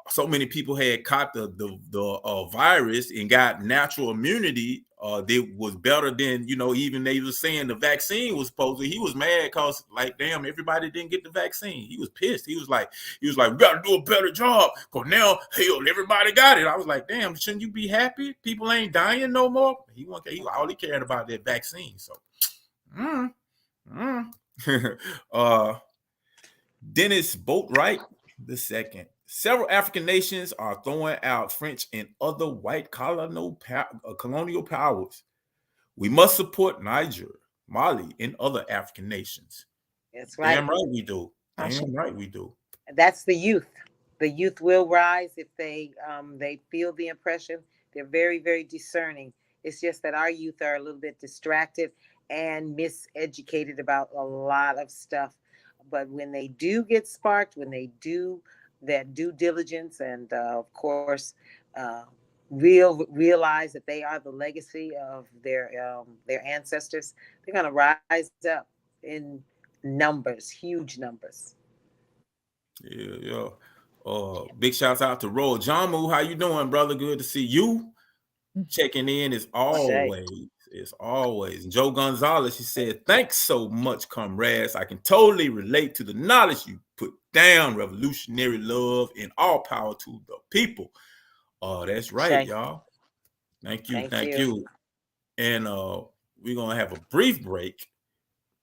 so many people had caught the virus and got natural immunity that was better than, you know, even they were saying the vaccine was supposed to. He was mad because, like, damn, everybody didn't get the vaccine. He was pissed. He was like, we got to do a better job because now, hell, everybody got it. I was like, damn, shouldn't you be happy? People ain't dying no more. He all he cared about that vaccine. So, Dennis Boatwright II. Several African nations are throwing out French and other white colonial powers. We must support Niger, Mali, and other African nations. That's right. Damn right we do. Damn right we do. That's the youth. The youth will rise if they feel the impression. They're very, very discerning. It's just that our youth are a little bit distracted and miseducated about a lot of stuff. But when they do get sparked, when they do that due diligence and of course realize that they are the legacy of their ancestors, they're going to rise up in numbers, huge numbers. Yeah. Big shouts out to Roll Jamu. How you doing, brother? Good to see you. Checking in as always. It's always. And Joe Gonzalez, he said, thanks so much, comrades. I can totally relate to the knowledge you put down. Revolutionary love and all power to the people. That's right, y'all. Thank you. And we're going to have a brief break.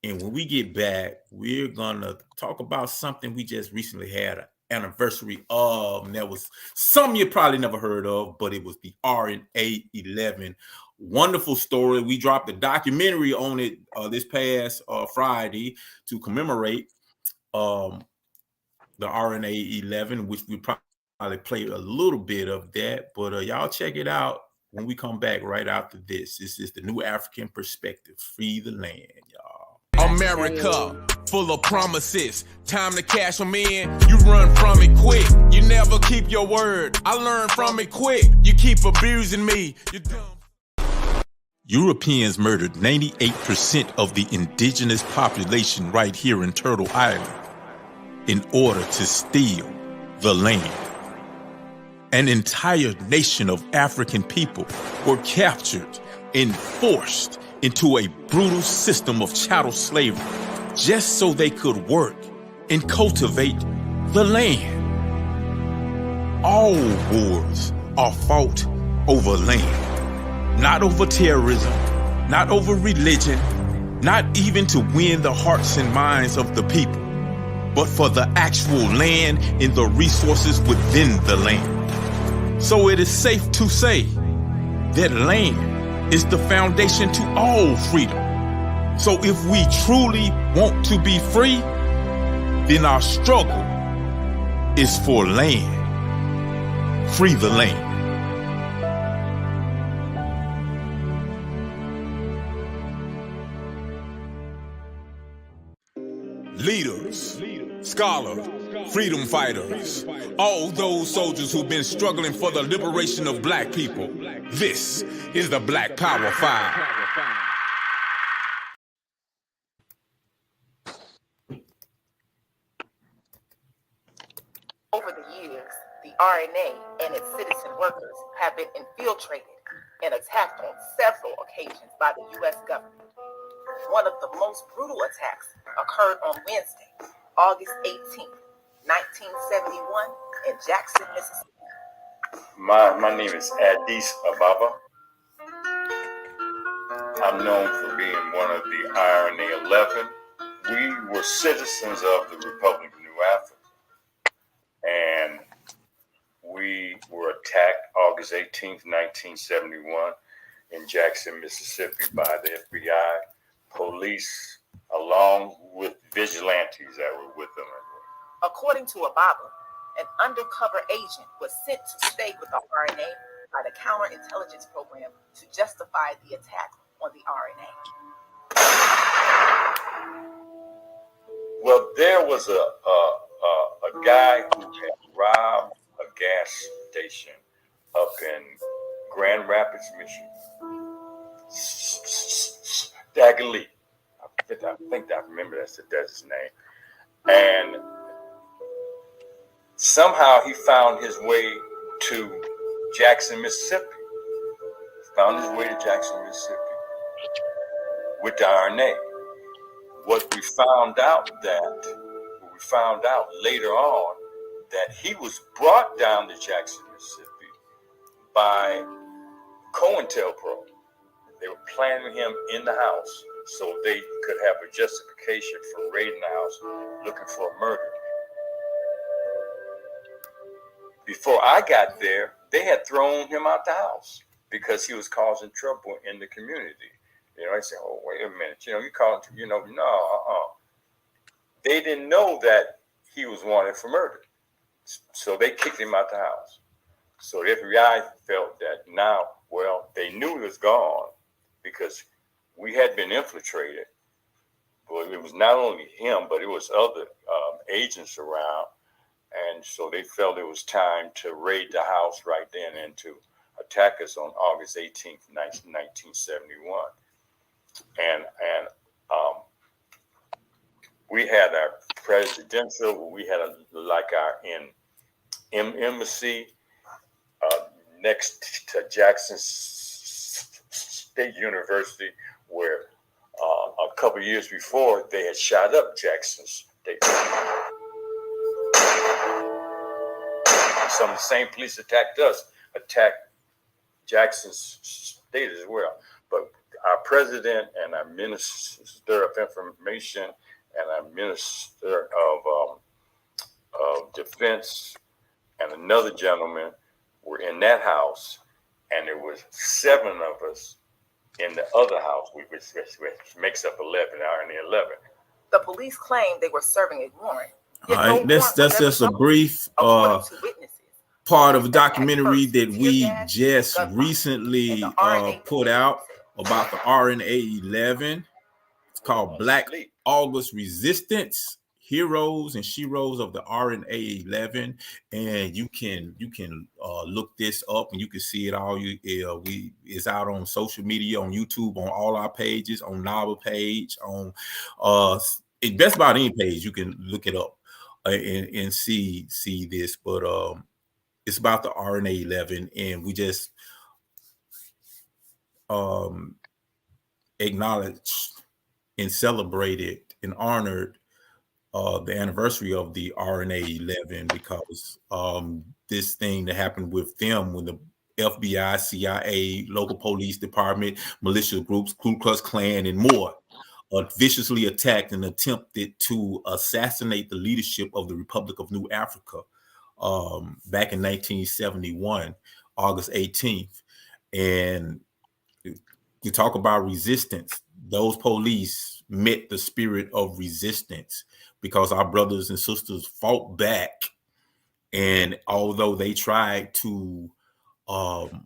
And when we get back, we're going to talk about something we just recently had an anniversary of. And that was something you probably never heard of, but it was the RNA 11. Wonderful story. We dropped a documentary on it this past Friday to commemorate the RNA 11, which we probably played a little bit of that. But y'all check it out when we come back right after this. This is the New African Perspective. Free the land, y'all. America, full of promises. Time to cash them in. You run from it quick. You never keep your word. I learned from it quick. You keep abusing me. You dumb. Europeans murdered 98% of the indigenous population right here in Turtle Island in order to steal the land. An entire nation of African people were captured and forced into a brutal system of chattel slavery just so they could work and cultivate the land. All wars are fought over land. Not over terrorism, not over religion, not even to win the hearts and minds of the people, but for the actual land and the resources within the land. So it is safe to say that land is the foundation to all freedom. So if we truly want to be free, then our struggle is for land. Free the land. Leaders, scholars, freedom fighters, all those soldiers who've been struggling for the liberation of black people. This is the Black Power 5. Over the years, the RNA and its citizen workers have been infiltrated and attacked on several occasions by the U.S. government. One of the most brutal attacks occurred on Wednesday, August 18th, 1971, in Jackson, Mississippi. My name is Addis Ababa. I'm known for being one of the RNA 11. We were citizens of the Republic of New Africa, and we were attacked August 18th, 1971, in Jackson, Mississippi, by the FBI, police, along with vigilantes that were with them. According to Ababa, an undercover agent was sent to stay with the RNA by the counterintelligence program to justify the attack on the RNA? Well, there was a guy who had robbed a gas station up in Grand Rapids, Michigan. Staggerly. I think I remember that's his name. And somehow he found his way to Jackson, Mississippi. Found his way to Jackson, Mississippi with the RNA. What we found out later on that he was brought down to Jackson, Mississippi by COINTELPRO. They were planning him in the house so they could have a justification for raiding the house looking for a murder. Before I got there, they had thrown him out the house because he was causing trouble in the community. You know, I said, oh, wait a minute, you call him, no. They didn't know that he was wanted for murder. So they kicked him out the house. So the FBI felt that now, well, they knew he was gone because we had been infiltrated. But it was not only him, but it was other agents around. And so they felt it was time to raid the house right then and to attack us on August 18th, 1971. And we had our presidential, we had our embassy next to Jackson State University, where a couple of years before they had shot up Jackson State. Some of the same police attacked Jackson State as well. But our president and our minister of information and our minister of defense and another gentleman were in that house, and there was 7 of us in the other house, which makes up 11, RNA 11. The police claimed they were serving a warrant. All right, that's just a brief part of a documentary that we just recently put out about the RNA 11. It's called Black August Resistance: Heroes and Sheroes of the RNA 11, and you can look this up and you can see it all. It's out on social media, on YouTube, on all our pages, on Novel page, on Best About any page. You can look it up and see this. But it's about the RNA 11, and we just acknowledged and celebrated and honored the anniversary of the RNA 11 because this thing that happened with them when the FBI, CIA, local police department, militia groups, Ku Klux Klan, and more viciously attacked and attempted to assassinate the leadership of the Republic of New Africa back in 1971, August 18th. And you talk about resistance. Those police met the spirit of resistance because our brothers and sisters fought back. And although they tried to murder,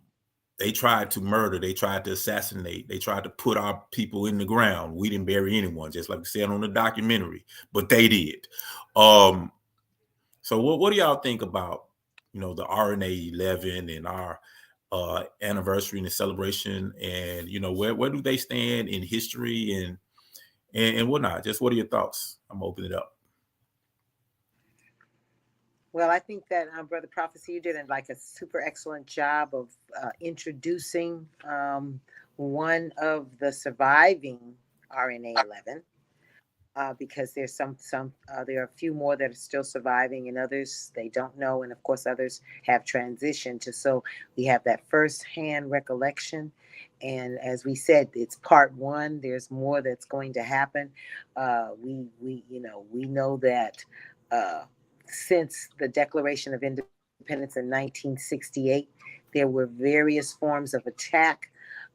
they tried to assassinate, they tried to put our people in the ground. We didn't bury anyone, just like we said on the documentary, but they did. So what do y'all think about, the RNA 11 and our anniversary and the celebration, and where do they stand in history and whatnot? Just what are your thoughts? I'm opening it up. Well, I think that Brother Prophecy, you did a super excellent job of introducing one of the surviving RNA 11. Because there's there are a few more that are still surviving, and others they don't know, and of course others have transitioned to. So we have that first-hand recollection, and as we said, it's part 1. There's more that's going to happen. We know that since the Declaration of Independence in 1968, there were various forms of attack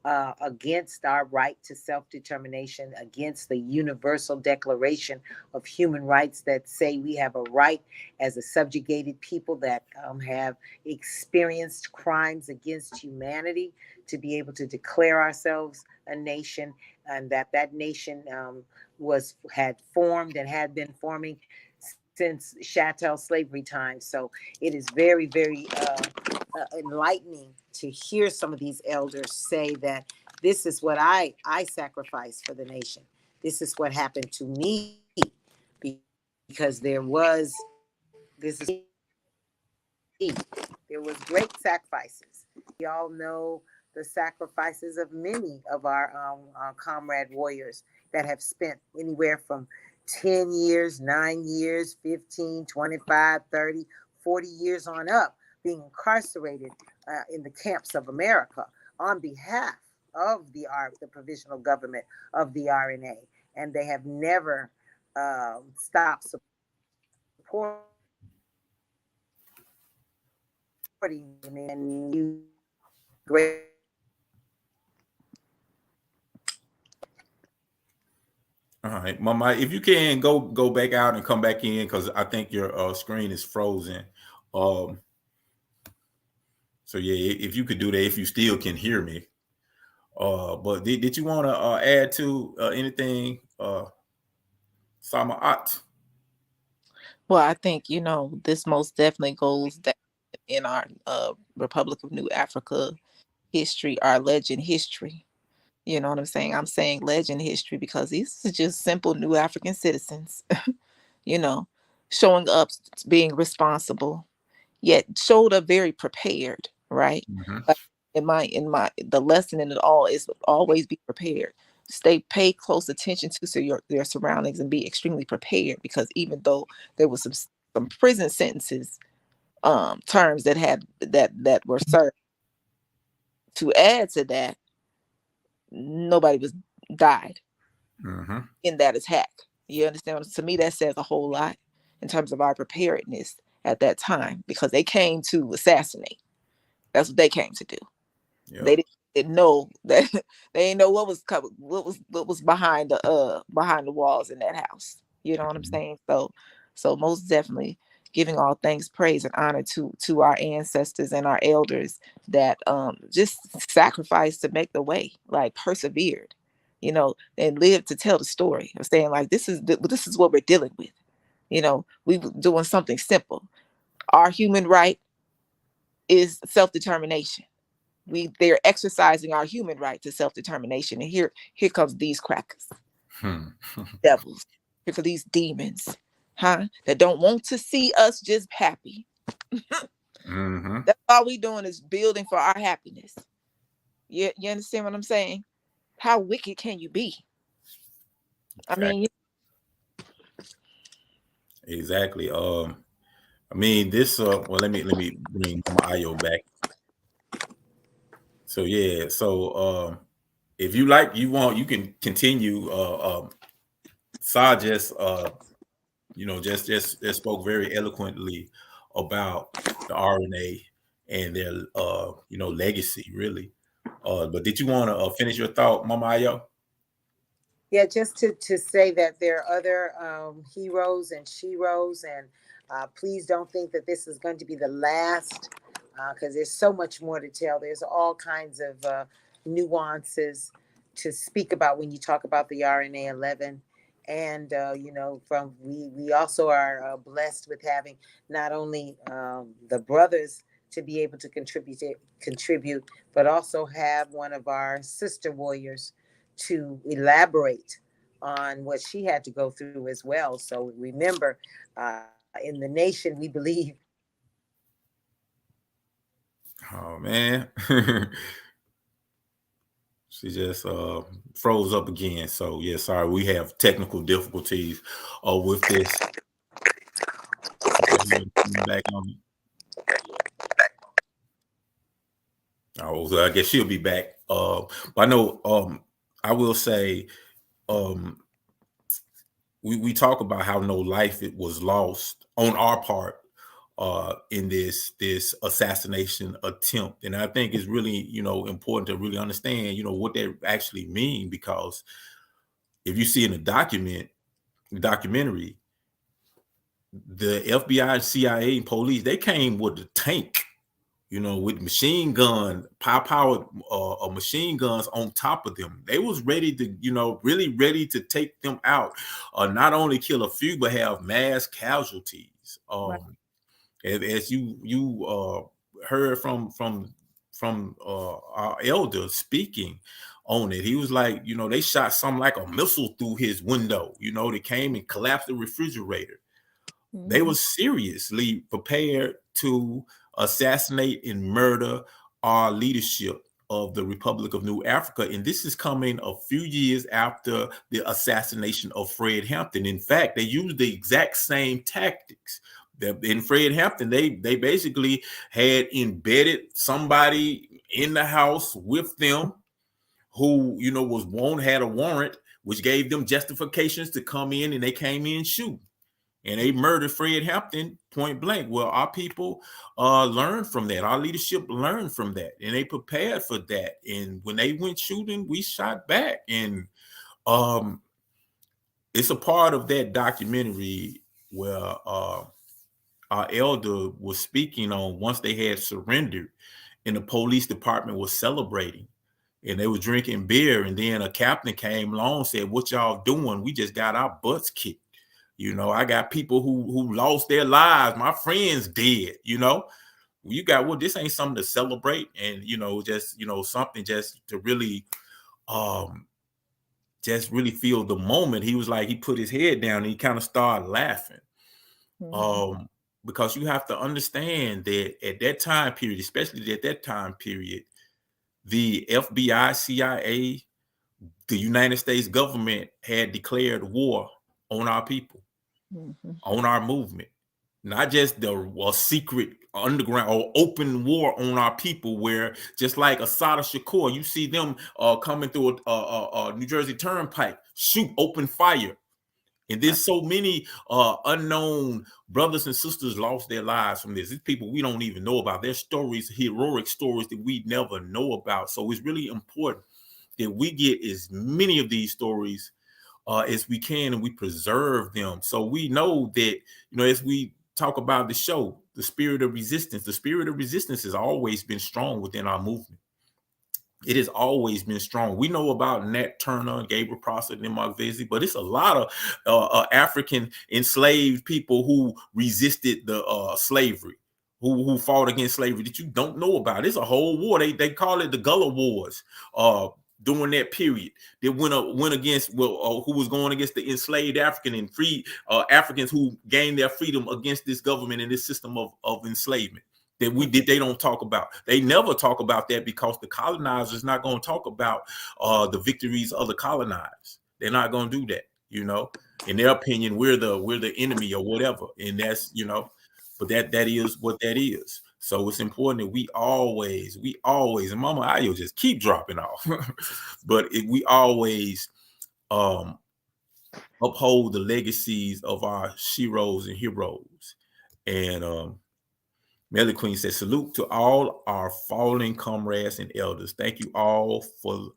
against our right to self-determination, against the Universal Declaration of Human Rights that say we have a right as a subjugated people that have experienced crimes against humanity to be able to declare ourselves a nation, and that nation had formed and had been forming since chattel slavery times. So it is very, very enlightening to hear some of these elders say that this is what I sacrificed for the nation. This is what happened to me, because there was great sacrifices. We all know the sacrifices of many of our comrade warriors that have spent anywhere from 10 years, 9 years, 15, 25, 30, 40 years on up being incarcerated in the camps of America on behalf of the provisional government of the RNA. And they have never stopped supporting and you great. All right, Mama, if you can go back out and come back in, because I think your screen is frozen. So yeah, if you could do that, if you still can hear me. But did you want to add to anything, Samaat? Well, I think, this most definitely goes down in our Republic of New Africa history, our legend history. You know what I'm saying? I'm saying legend history because these are just simple new African citizens, you know, showing up, being responsible, yet showed up very prepared, right? Mm-hmm. Like the lesson in it all is always be prepared. Pay close attention to their surroundings and be extremely prepared, because even though there was some prison sentences, terms that were served, to add to that, nobody was died Mm-hmm. in that attack. You understand? To me, that says a whole lot in terms of our preparedness at that time, because they came to assassinate. That's what they came to do. Yep. They didn't know that they didn't know what was behind the walls in that house. You know what I'm saying? So most definitely giving all thanks, praise, and honor to our ancestors and our elders that just sacrificed to make the way, like persevered, and lived to tell the story of saying, like, this is what we're dealing with. We doing something simple. Our human right is self-determination. They're exercising our human right to self-determination. And here comes these crackers, devils. Here come these demons, that don't want to see us just happy. Mm-hmm. That's all we doing is building for our happiness. You understand what I'm saying? How wicked can you be? Exactly. I mean, Exactly. I mean, this. Well, let me bring my IO back. So yeah. So if you like, you can continue. Sa just just spoke very eloquently about the RNA and their legacy, really. But did you want to finish your thought, Mama Ayo? Yeah, just to say that there are other heroes and sheroes, and please don't think that this is going to be the last, because there's so much more to tell. There's all kinds of nuances to speak about when you talk about the RNA 11. And we also are blessed with having not only the brothers to be able to contribute, but also have one of our sister warriors to elaborate on what she had to go through as well. So remember, in the nation, we believe. Oh man. She just froze up again. So yeah, sorry, we have technical difficulties with this. Back on. Oh, so I guess she'll be back. But I know I will say we talk about how no life it was lost on our part in this assassination attempt. And I think it's really, important to really understand, what that actually mean, because if you see in the documentary, the FBI, CIA, and police, they came with the tank, with machine gun, powered machine guns on top of them. They was ready to, really ready to take them out, not only kill a few, but have mass casualties. Right. As you heard from our elder speaking on it, he was like, they shot something like a missile through his window. They came and collapsed the refrigerator. They Mhm. were seriously prepared to assassinate and murder our leadership of the Republic of New Africa. And this is coming a few years after the assassination of Fred Hampton. In fact, they used the exact same tactics. In Fred Hampton, they basically had embedded somebody in the house with them who, had a warrant, which gave them justifications to come in, and they came in shooting. And they murdered Fred Hampton point blank. Well, our people learned from that. Our leadership learned from that, and they prepared for that. And when they went shooting, we shot back. And it's a part of that documentary where our elder was speaking on once they had surrendered, and the police department was celebrating. And they were drinking beer, and then a captain came along and said, "What y'all doing? We just got our butts kicked. I got people who lost their lives. My friends dead. You got, well, this ain't something to celebrate." And just something just to really feel the moment. He was like, he put his head down and he kind of started laughing. Mhm. Because you have to understand that at that time period, especially at that time period, the FBI, CIA, the United States government had declared war on our people, Mhm. on our movement, not just the secret underground or open war on our people, where just like Assata Shakur, you see them coming through a New Jersey Turnpike, shoot, open fire. And there's so many unknown brothers and sisters lost their lives from this. These people we don't even know about. Their stories, heroic stories that we never know about. So it's really important that we get as many of these stories as we can, and we preserve them. So we know that, as we talk about the show, the spirit of resistance has always been strong within our movement. It has always been strong. We know about Nat Turner and Gabriel Prosser and Marvezi, but it's a lot of African enslaved people who resisted the slavery, who fought against slavery that you don't know about. It's a whole war. They call it the Gullah Wars. During that period, they went against, who was going against the enslaved African and free Africans who gained their freedom against this government and this system of enslavement. They don't talk about. They never talk about that because the colonizers not going to talk about the victories of the colonized. They're not going to do that. In their opinion, we're the enemy or whatever, and that's but that is what that is. So it's important that we always, and Mama Ayo just keep dropping off, but we always uphold the legacies of our sheroes and heroes. And Melly Queen says, "Salute to all our fallen comrades and elders. Thank you all for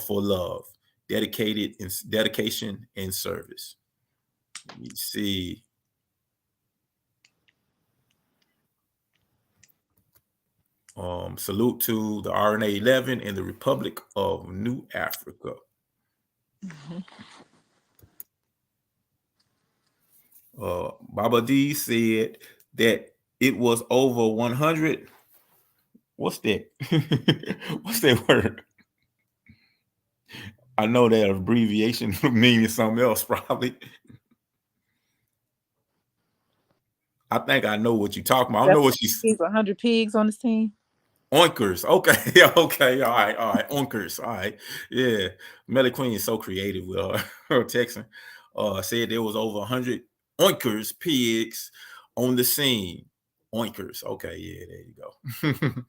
love, dedication, and service." Let me see. Salute to the RNA 11 and the Republic of New Africa. Mhm. Baba D said that it was over 100. What's that? What's that word? I know that abbreviation meaning something else, probably. I think I know what you're talking about. I don't know what she's. 100 pigs on this team. Oinkers. Okay. Yeah. Okay. All right. Oinkers. All right. Yeah. Melly Queen is so creative with her texting. Said there was over 100 oinkers, pigs on the scene. Oinkers. Okay. Yeah. There you go.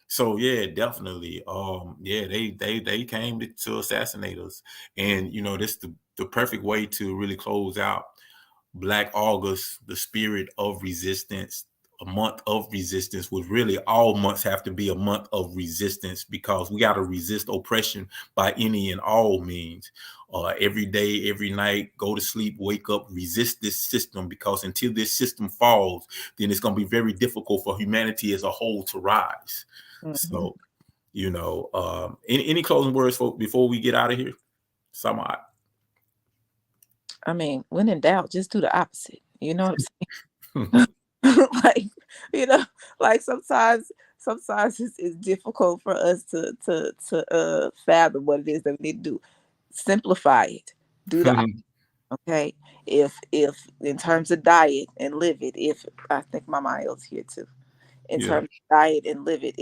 So yeah, definitely. Yeah, they came to assassinate us, and this the perfect way to really close out Black August, the spirit of resistance, a month of resistance, was really all months have to be a month of resistance, because we got to resist oppression by any and all means. Every day, every night, go to sleep, wake up, resist this system, because until this system falls, then it's going to be very difficult for humanity as a whole to rise. So, any closing words before we get out of here? Samad. I mean, when in doubt, just do the opposite. You know what I'm saying? Like, like sometimes it's difficult for us to fathom what it is that we need to do. Simplify it. Do the opposite. Okay. If in terms of diet and live it, if I think Mama Io's here too. In terms of diet and live it,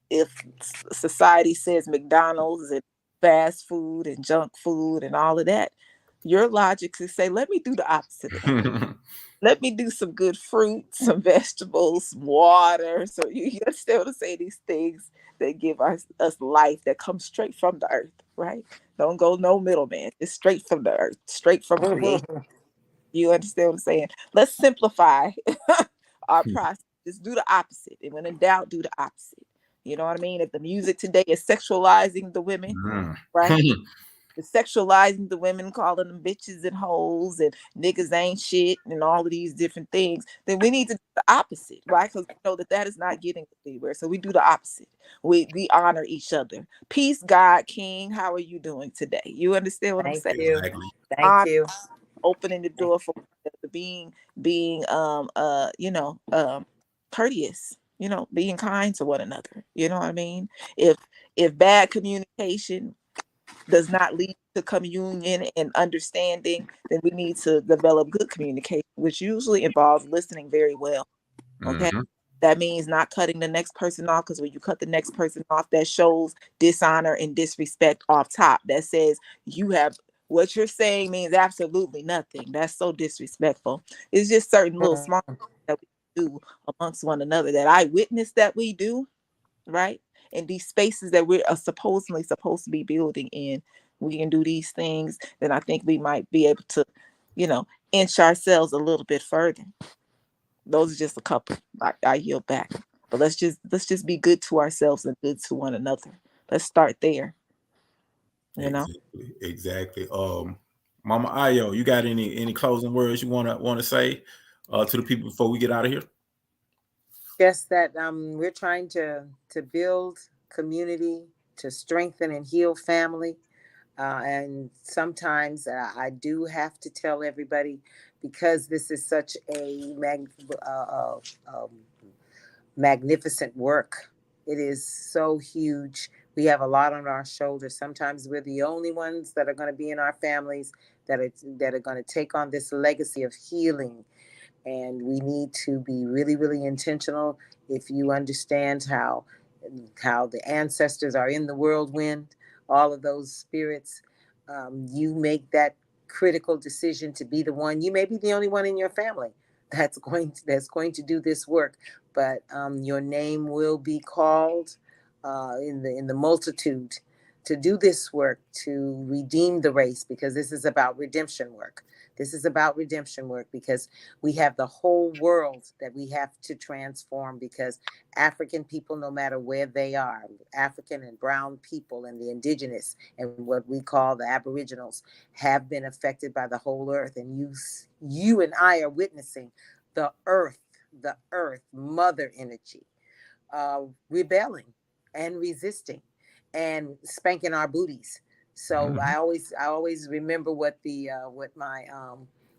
if society says McDonald's and fast food and junk food and all of that, your logic is say, let me do the opposite of that. Let me do some good fruit, some vegetables, some water. So you understand what I'm saying? These things that give us life that comes straight from the earth, right? Don't go no middleman. It's straight from the earth, straight from creation. You understand what I'm saying? Let's simplify our process. Just do the opposite. And when in doubt, do the opposite. You know what I mean? If the music today is sexualizing the women, right? It's sexualizing the women, calling them bitches and hoes and niggas ain't shit and all of these different things, then we need to do the opposite, right? Because we know that is not getting us anywhere. So we do the opposite. We honor each other. Peace, God, King. How are you doing today? You understand what I'm saying? Exactly. Thank you. Opening the door for being courteous, being kind to one another. You know what I mean? If bad communication does not lead to communion and understanding, then we need to develop good communication, which usually involves listening very well. Okay. That means not cutting the next person off, because when you cut the next person off, that shows dishonor and disrespect off top. That says what you're saying means absolutely nothing. That's so disrespectful. It's just certain little small things that we do amongst one another that I witnessed that we do, right? In these spaces that we're supposedly supposed to be building in, we can do these things, then I think we might be able to, inch ourselves a little bit further. Those are just a couple. I yield back. But let's just be good to ourselves and good to one another. Let's start there. Exactly. Mama Ayo, you got any closing words you wanna say to the people before we get out of here? Just that we're trying to build community, to strengthen and heal family. And sometimes I do have to tell everybody, because this is such a magnificent work. It is so huge. We have a lot on our shoulders. Sometimes we're the only ones that are going to be in our families that are going to take on this legacy of healing. And we need to be really, really intentional. If you understand how the ancestors are in the whirlwind, all of those spirits, you make that critical decision to be the one. You may be the only one in your family that's going to do this work, but your name will be called in the multitude to do this work, to redeem the race, because this is about redemption work. This is about redemption work, because we have the whole world that we have to transform, because African people, no matter where they are, African and brown people and the indigenous and what we call the aboriginals, have been affected by the whole earth. And you and I are witnessing the earth, mother energy, rebelling and resisting and spanking our booties. So I always remember what my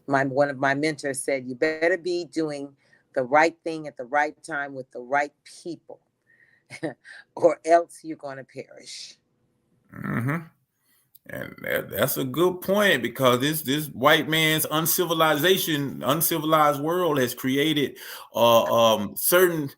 one of my mentors said: you better be doing the right thing at the right time with the right people, or else you're going to perish. And that's a good point, because this white man's uncivilized world has created certain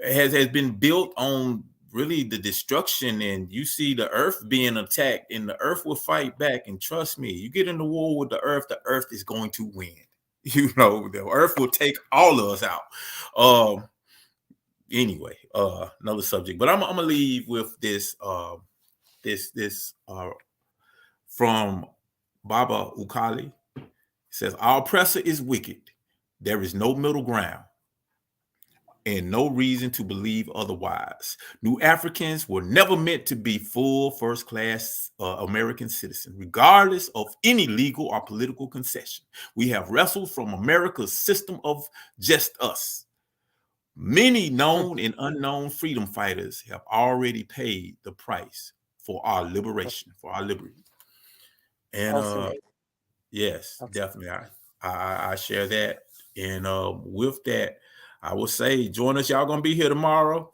has been built on really the destruction. And you see the earth being attacked, and the earth will fight back. And trust me, you get in the war with the earth is going to win. The earth will take all of us out. Anyway, another subject, but I'm gonna leave with this from Baba Ukali. says, our oppressor is wicked. There is no middle ground and no reason to believe otherwise. New Africans were never meant to be full first-class American citizens, regardless of any legal or political concession. We have wrestled from America's system of just us. Many known and unknown freedom fighters have already paid the price for our liberation, for our liberty. And yes, definitely, I share that. And with that, I will say, join us. Y'all gonna be here tomorrow.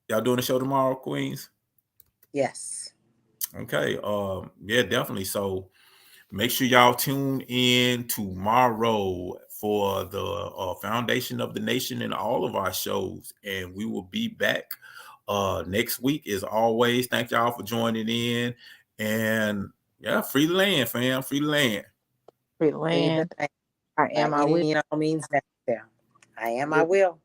Y'all doing the show tomorrow, Queens? Yes. Okay. Yeah, definitely. So make sure y'all tune in tomorrow for the Foundation of the Nation and all of our shows. And we will be back next week as always. Thank y'all for joining in. And yeah, free the land, fam. Free the land. Free the land. I am, I will. Any means necessary. I am, I will.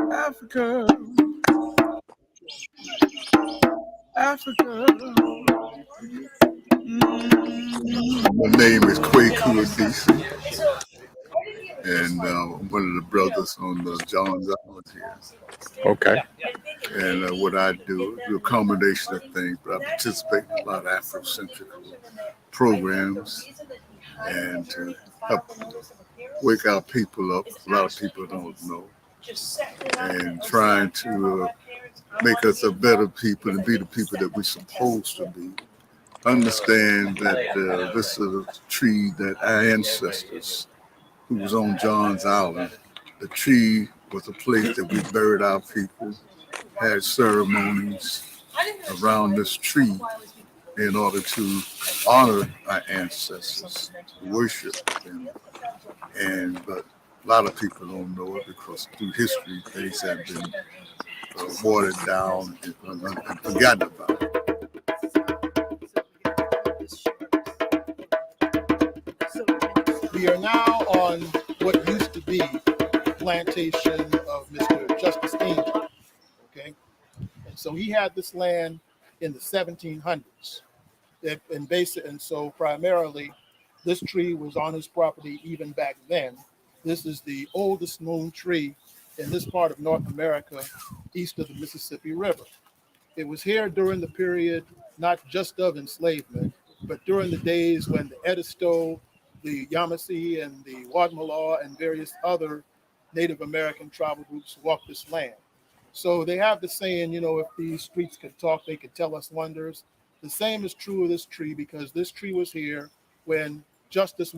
Africa, Africa. My name is Kwaku DC, and I'm one of the brothers on the John's Island here. Okay. And what I do a combination of things, but I participate in a lot of Afrocentric programs and to help wake our people up. A lot of people don't know. And trying to make us a better people and be the people that we're supposed to be. Understand that this is a tree that our ancestors, who was on John's Island, the tree was a place that we buried our people, had ceremonies around this tree in order to honor our ancestors, worship them. But a lot of people don't know it because through history, things have been watered down and forgotten about. We are now on what used to be the plantation of Mr. Justice Angel. Okay, and so he had this land in the 1700s, and so primarily, this tree was on his property even back then. This is the oldest known tree in this part of North America, east of the Mississippi River. It was here during the period not just of enslavement, but during the days when the Edisto, the Yamasee, and the Wadmalaw, and various other Native American tribal groups walked this land. So they have the saying, if these streets could talk, they could tell us wonders. The same is true of this tree, because this tree was here when Justice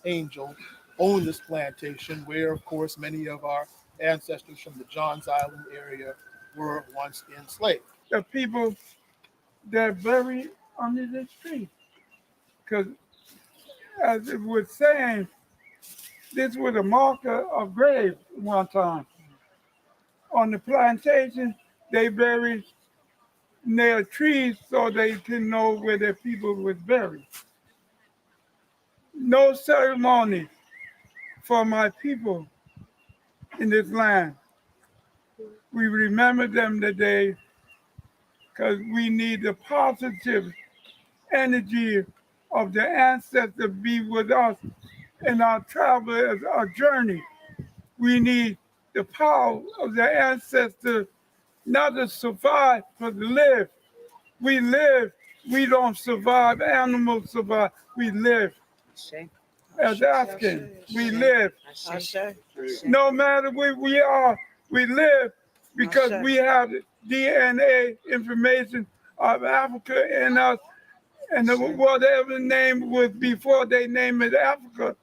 Angel owned this plantation, where, of course, many of our ancestors from the Johns Island area were once enslaved. The people that are buried under this tree. Because as it was saying, this was a marker of grave one time. On the plantation, they buried their trees so they can know where their people was buried. No ceremony for my people in this land. We remember them today because we need the positive energy of the ancestors be with us in our travel, as our journey. We need the power of the ancestors not to survive, but to live. We live. We don't survive. Animals survive. We live. As Africans, we live. No matter where we are, we live because we have the DNA information of Africa in us, and whatever name was before they named it Africa,